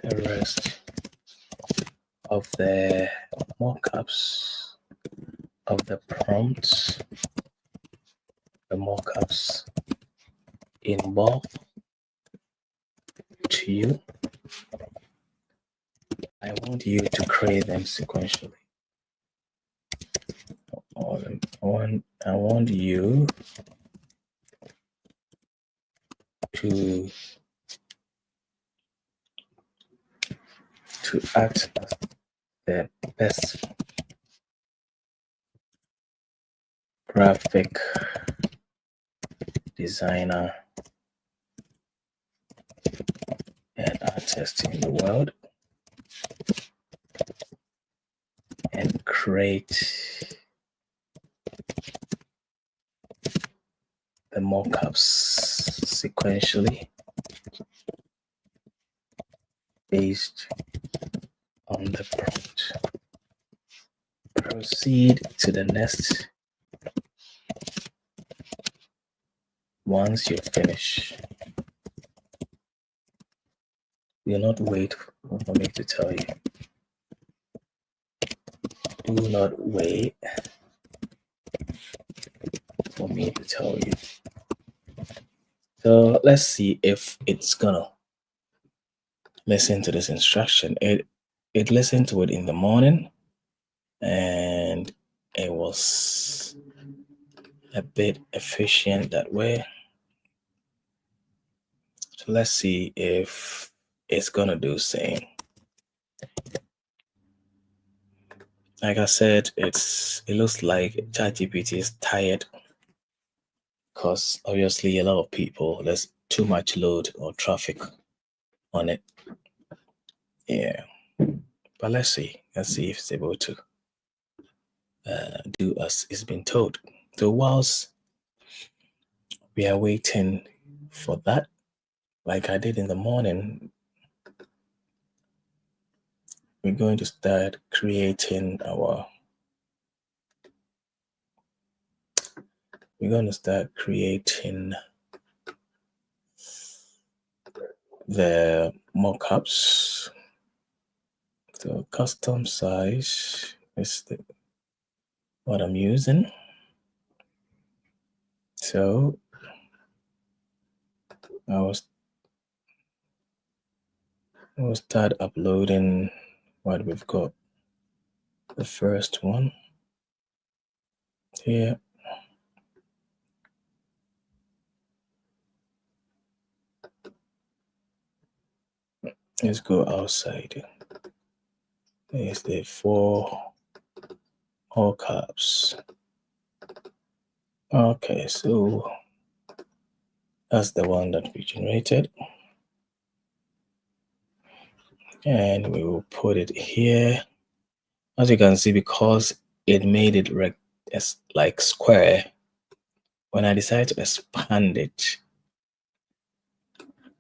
the rest of the mockups of the prompts, the mockups in bulk to you. I want you to create them sequentially. I want you to act as the best graphic designer and artist in the world and create the mockups sequentially based on the prompt. Proceed to the next once you finish. Do not wait for me to tell you. Do not wait for me to tell you. So let's see if it's gonna listen to this instruction. It listened to it in the morning and it was a bit efficient that way. So let's see if it's gonna do same. Like I said, it looks like ChatGPT is tired because obviously a lot of people, there's too much load or traffic on it. Yeah, but let's see if it's able to do as it's been told. So whilst we are waiting for that, like I did in the morning, we're going to start creating the mockups. So custom size is what I'm using. So I will start uploading what we've got. The first one here. Let's go outside. There's the 4 all caps. Okay, so that's the one that we generated. And we will put it here. As you can see, because it made it like square, when I decide to expand it,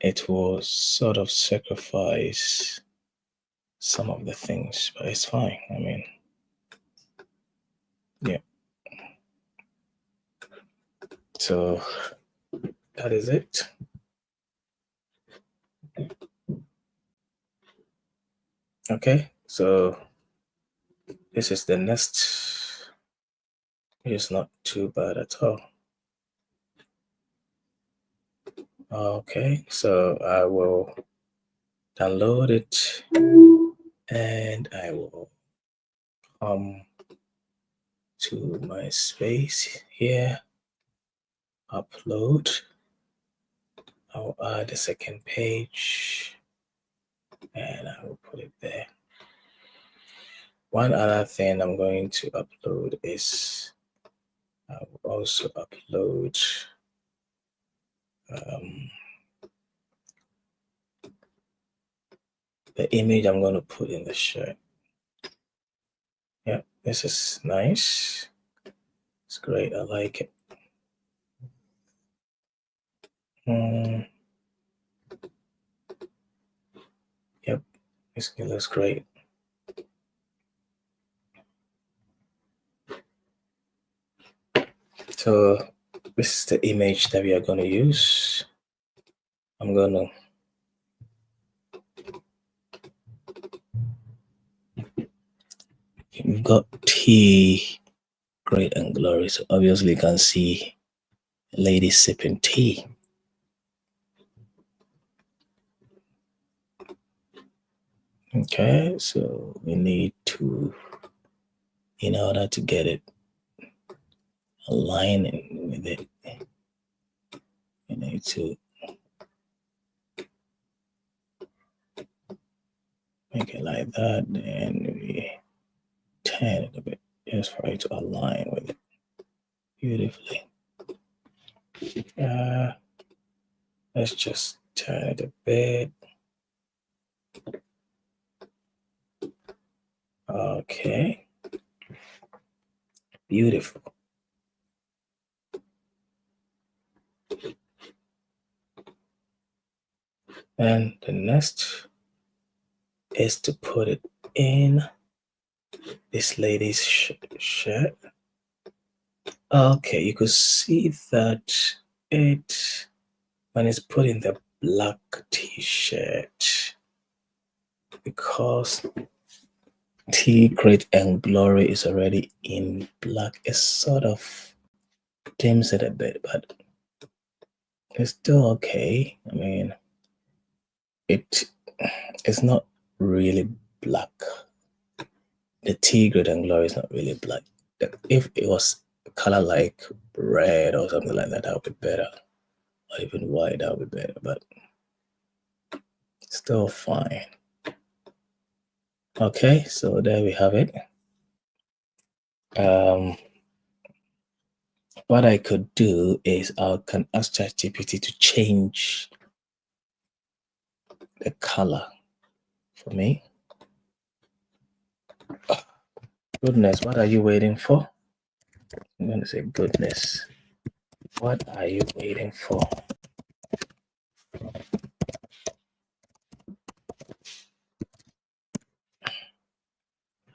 it will sort of sacrifice some of the things, but it's fine. I mean, yeah. So that is it. Okay, so this is the next. It's not too bad at all. Okay, so I will download it and I will come to my space here, upload. I'll add a second page and I will put it there. One other thing I'm going to upload is I will also upload the image I'm going to put in the shirt. Yeah, this is nice. It's great. I like it. Yep, it looks great. So this is the image that we are going to use. I'm going to we've got tea, great and glory. So obviously you can see a lady sipping tea. Okay, so we need to, in order to get it aligning with it, we need to make it like that, and we turn it a bit just for it to align with it beautifully. Let's just turn it a bit. Okay. Beautiful. And the next is to put it in this lady's shirt. Okay, you could see that it when it's put in the black t-shirt, because T Great and Glory is already in black, it sort of dims it a bit, but it's still okay. I mean, it's not really black. The T Great and Glory is not really black. If it was color like red or something like that, that would be better. Or even white, that would be better, but still fine. Okay, so there we have it. What I could do is I can ask ChatGPT to change the color for me. Goodness, what are you waiting for? I'm going to say goodness. What are you waiting for?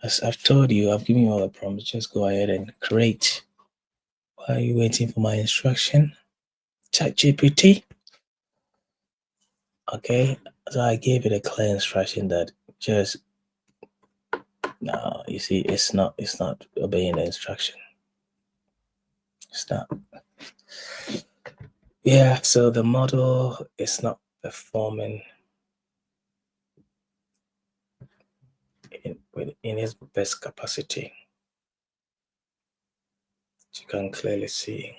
As I've told you, I've given you all the prompts. Just go ahead and create. Why are you waiting for my instruction? ChatGPT. Okay, so I gave it a clear instruction that just no. You see, it's not obeying the instruction. It's not. Yeah, so the model is not performing in its best capacity. As you can clearly see.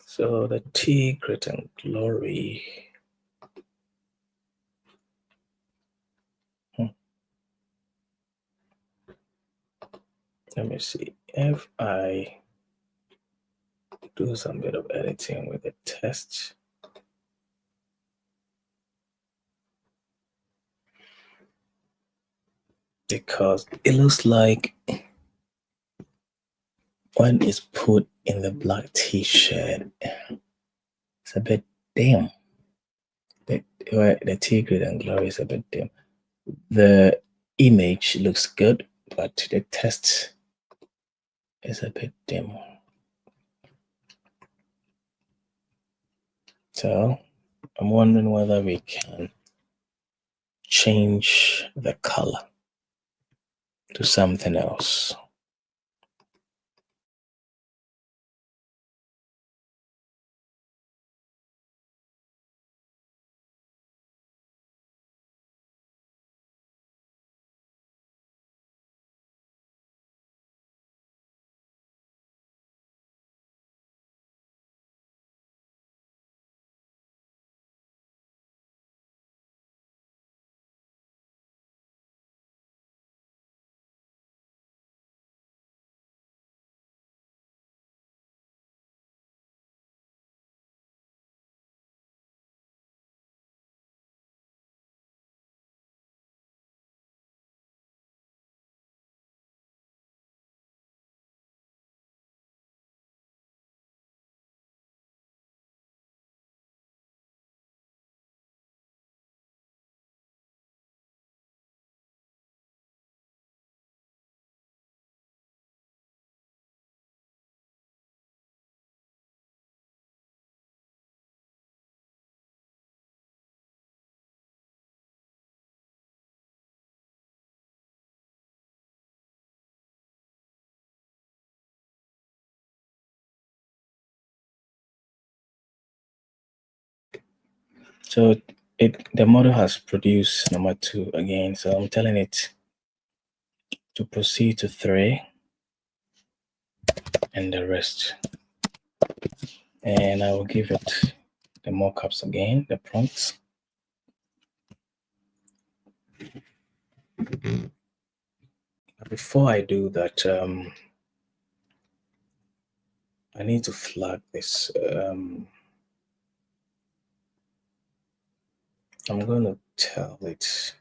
So the T Great and Glory. Let me see if I do some bit of editing with the text. Because it looks like when it's put in the black t-shirt, it's a bit dim. The T Great and Glory is a bit dim. The image looks good, but the text is a bit dim. So I'm wondering whether we can change the color to something else. So the model has produced number 2 again. So I'm telling it to proceed to 3 and the rest. And I will give it the mockups again, the prompts. Before I do that, I need to flag this. I'm going to tell it.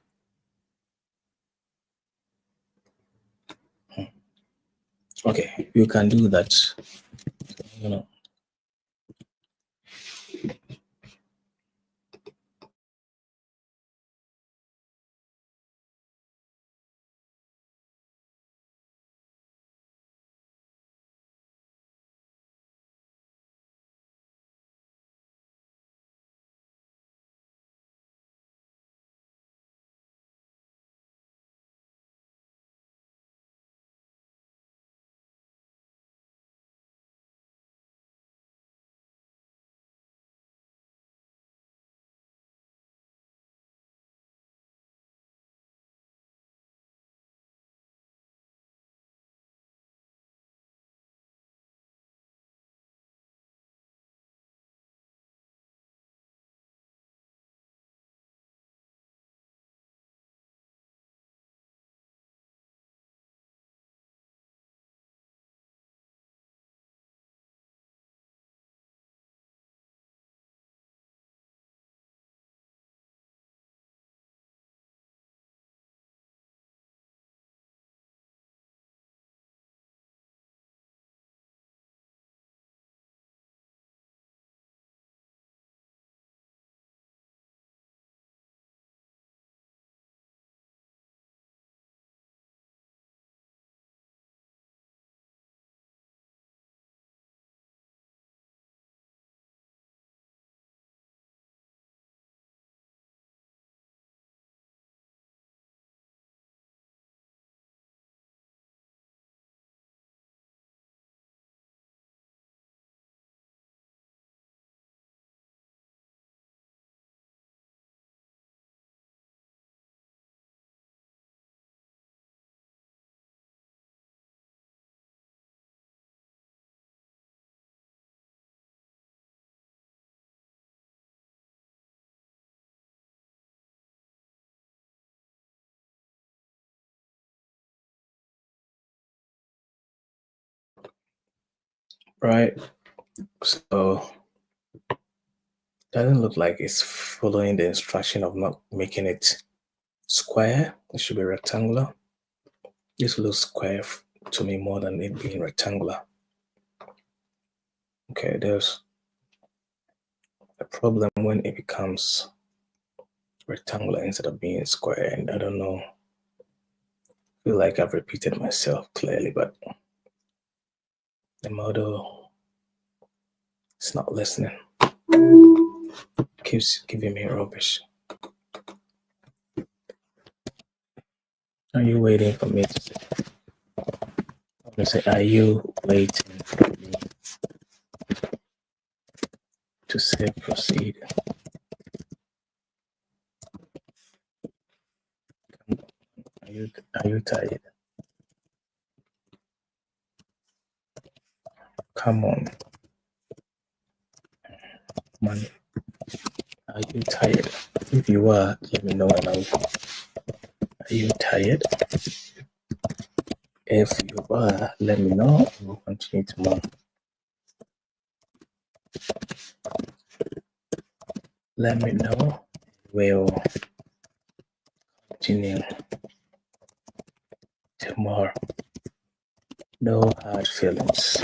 Okay, you can do that. You know, right? So doesn't look like it's following the instruction of not making it square. It should be rectangular. This looks square to me more than it being rectangular. Okay, there's a problem when it becomes rectangular instead of being square, and I don't know. I feel like I've repeated myself clearly, but the model is not listening. Keeps giving me rubbish. Are you waiting for me to say? I'm gonna say, are you waiting for me to say proceed? Are you tired? Come on, man. Are you tired? If you are, let me know and are you tired? If you are, let me know. We'll continue tomorrow. Let me know. We'll continue tomorrow. No hard feelings.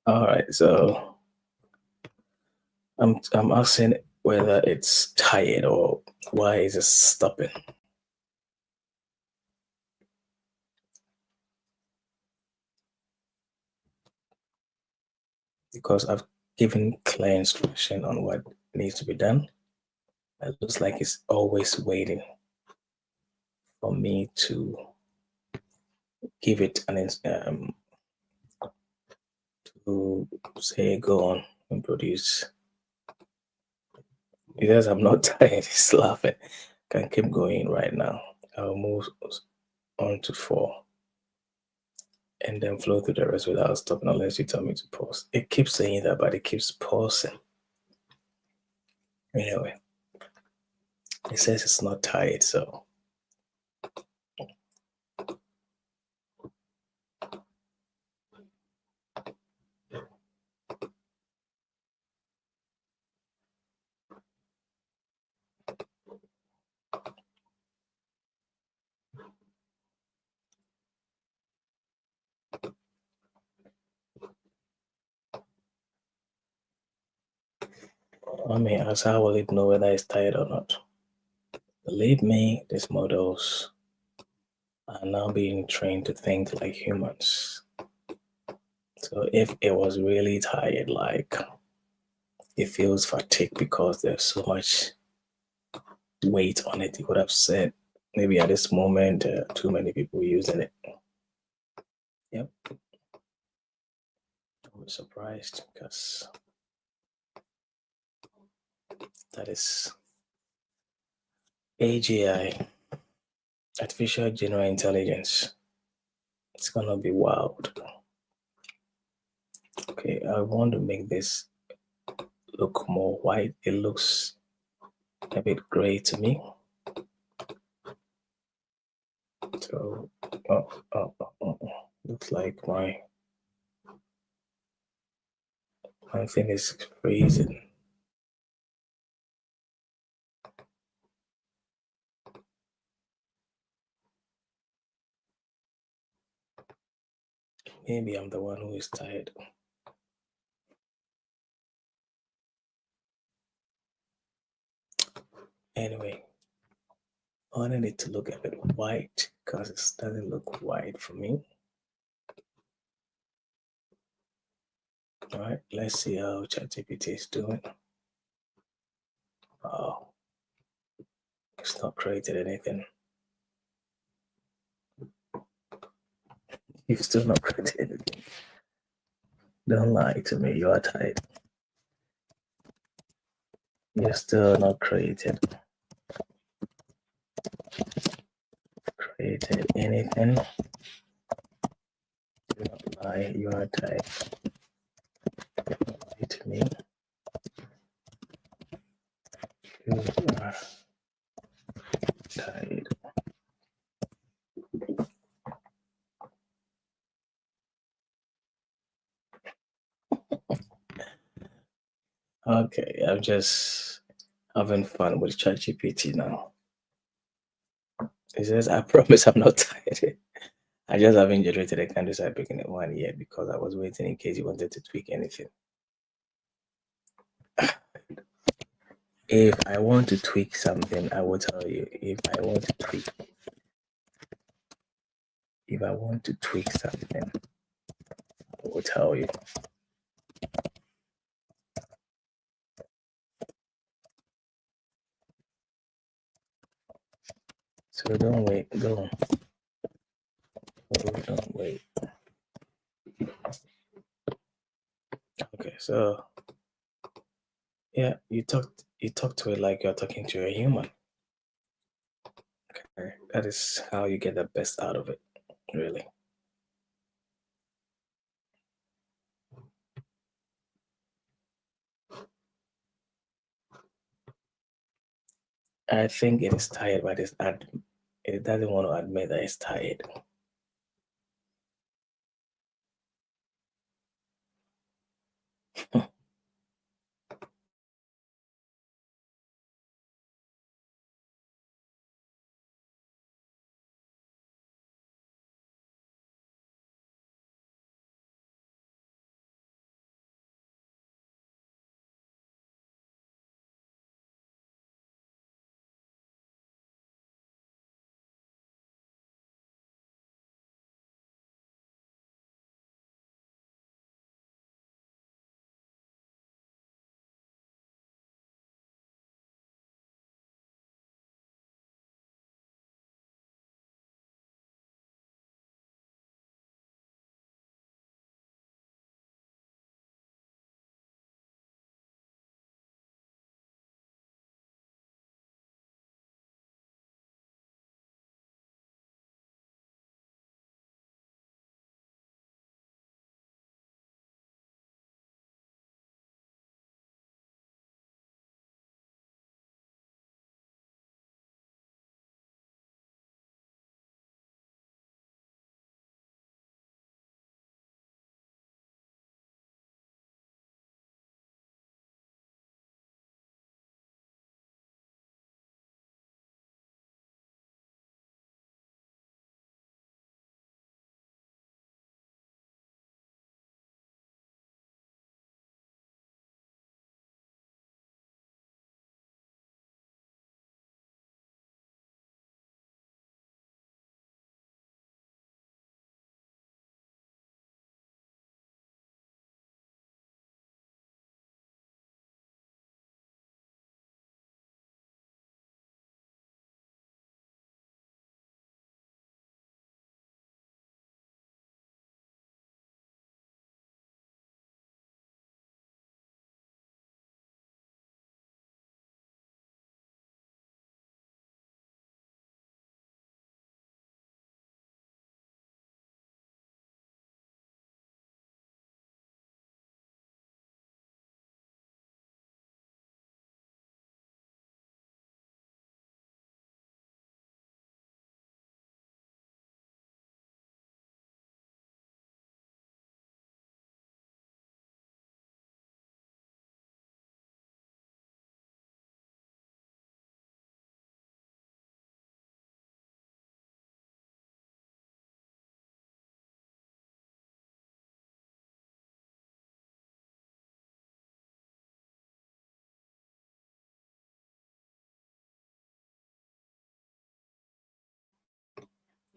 All right, so I'm asking whether it's tired or why is it stopping? Because I've given clear instruction on what needs to be done. It looks like it's always waiting for me to give it to say go on and produce. Because I'm not tired, he's laughing. Can keep going right now. I'll move on to 4 and then flow through the rest without stopping unless you tell me to pause. It keeps saying that, but it keeps pausing. Anyway, it says it's not tired, so I mean, as how will it know whether it's tired or not? Believe me, these models are now being trained to think like humans. So if it was really tired, like it feels fatigued because there's so much weight on it, it would have said maybe at this moment too many people using it. Yep, I was surprised because that is AGI, artificial general intelligence. It's gonna be wild. Okay, I want to make this look more white. It looks a bit gray to me. So, looks like my thing is freezing. Maybe I'm the one who is tired. Anyway, I wanted it to look a bit white because it doesn't look white for me. All right, let's see how ChatGPT is doing. Oh, it's not created anything. You've still not created anything. Don't lie to me. You are tired. You're still not created anything. Do not lie. You are tired. Don't lie to me. You are tired. Okay, I'm just having fun with ChatGPT now. It says, I promise I'm not tired. I just haven't generated a candle picking at one yet because I was waiting in case you wanted to tweak anything. If I want to tweak something, I will tell you. If I want to tweak something, I will tell you. So don't wait. Go. Oh, don't wait. Okay, so yeah, you talk to it like you're talking to a human. Okay, that is how you get the best out of it, really. I think it is tired, but it doesn't want to admit that it's tired.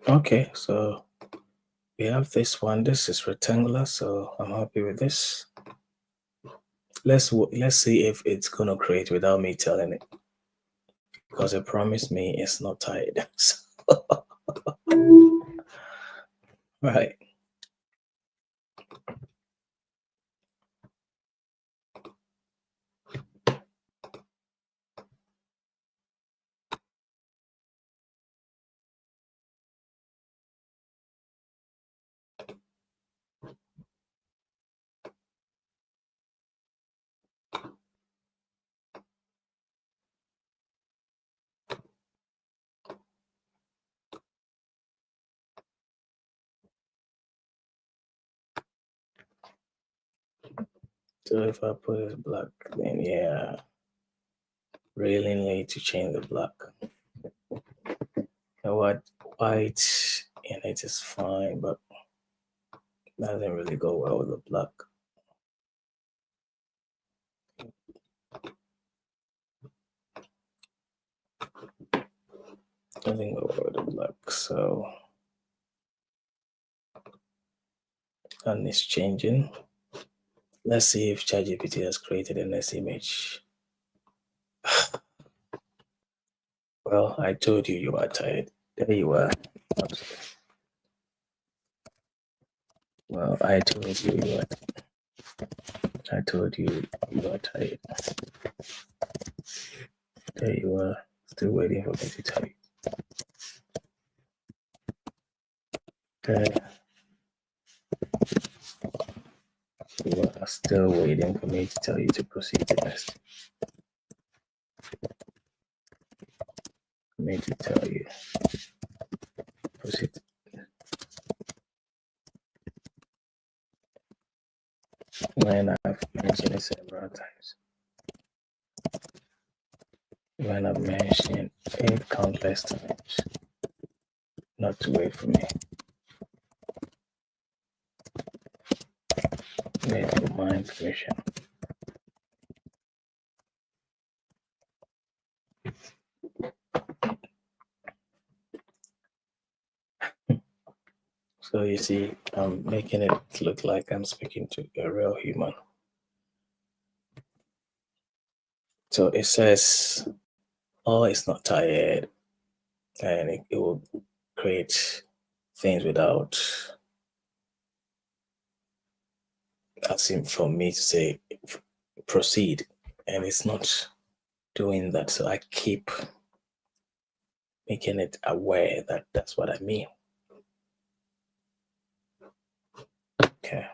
Okay, so we have this one. This is rectangular, so I'm happy with this. Let's see if it's gonna create without me telling it, because it promised me it's not tied. Right. So if I put it black, then yeah, really need to change the black. What white in it is fine, but doesn't really go well with the black. Doesn't go well with the black. So and it's changing. Let's see if ChatGPT has created a nice image. Well, I told you you are tired. There you are. Well, I told you you are. I told you you are tired. There you are. Still waiting for me to tell you. There you are. Still waiting for me to tell you to proceed to next. For me to tell you proceed. When I've mentioned it several times. When I've mentioned it countless times. Not to wait for me. Wait for my information. So you see, I'm making it look like I'm speaking to a real human. So it says, "Oh, it's not tired," and it will create things without asking for me to say proceed, and it's not doing that. So I keep making it aware that that's what I mean. Okay.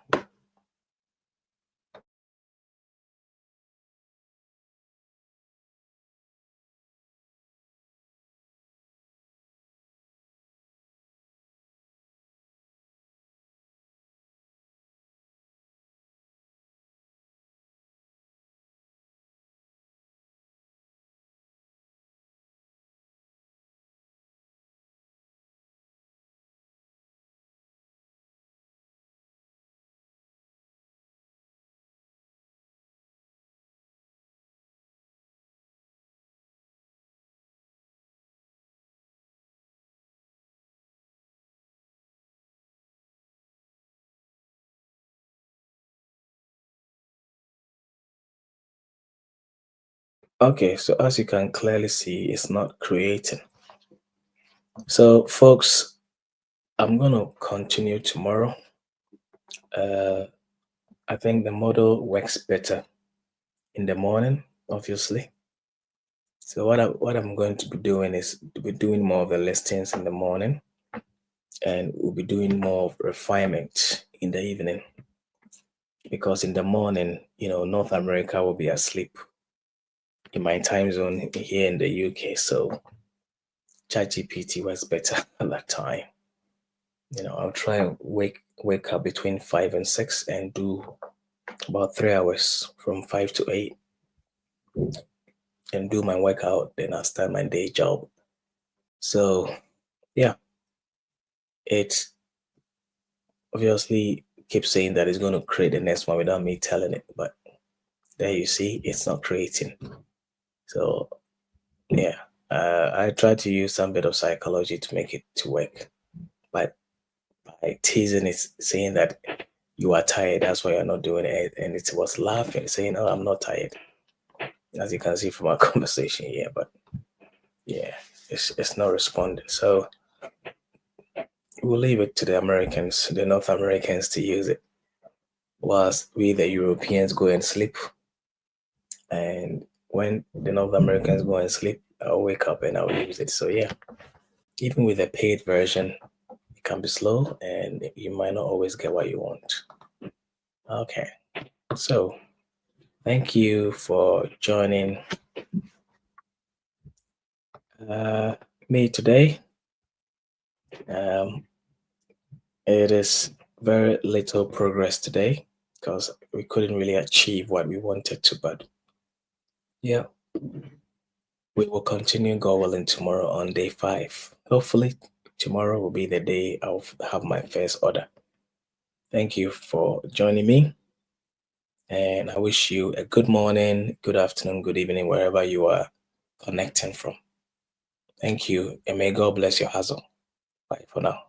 Okay, so as you can clearly see, it's not creating. So, folks, I'm going to continue tomorrow. Uh, I think the model works better in the morning, obviously. So what I'm going to be doing is to be doing more of the listings in the morning, and we'll be doing more of refinement in the evening. Because in the morning, North America will be asleep in my time zone here in the UK. So ChatGPT was better at that time. I'll try and wake up between 5 and 6 and do about 3 hours from 5 to 8 and do my workout. Then I'll start my day job. So yeah, it obviously keeps saying that it's going to create the next one without me telling it. But there you see, it's not creating. So yeah, I try to use some bit of psychology to make it to work. by teasing it, saying that you are tired, that's why you're not doing it. And it was laughing, saying, "Oh, I'm not tired," as you can see from our conversation here. But yeah, it's not responding. So we'll leave it to the Americans, the North Americans, to use it, whilst we, the Europeans, go and sleep. And when the North Americans go and sleep, I'll wake up and I'll use it. So yeah, even with a paid version, it can be slow and you might not always get what you want. Okay, so thank you for joining uh, me today. Um, it is very little progress today because we couldn't really achieve what we wanted to, but yeah, we will continue going tomorrow on day 5. Hopefully, tomorrow will be the day I'll have my first order. Thank you for joining me, and I wish you a good morning, good afternoon, good evening, wherever you are connecting from. Thank you, and may God bless your hustle. Bye for now.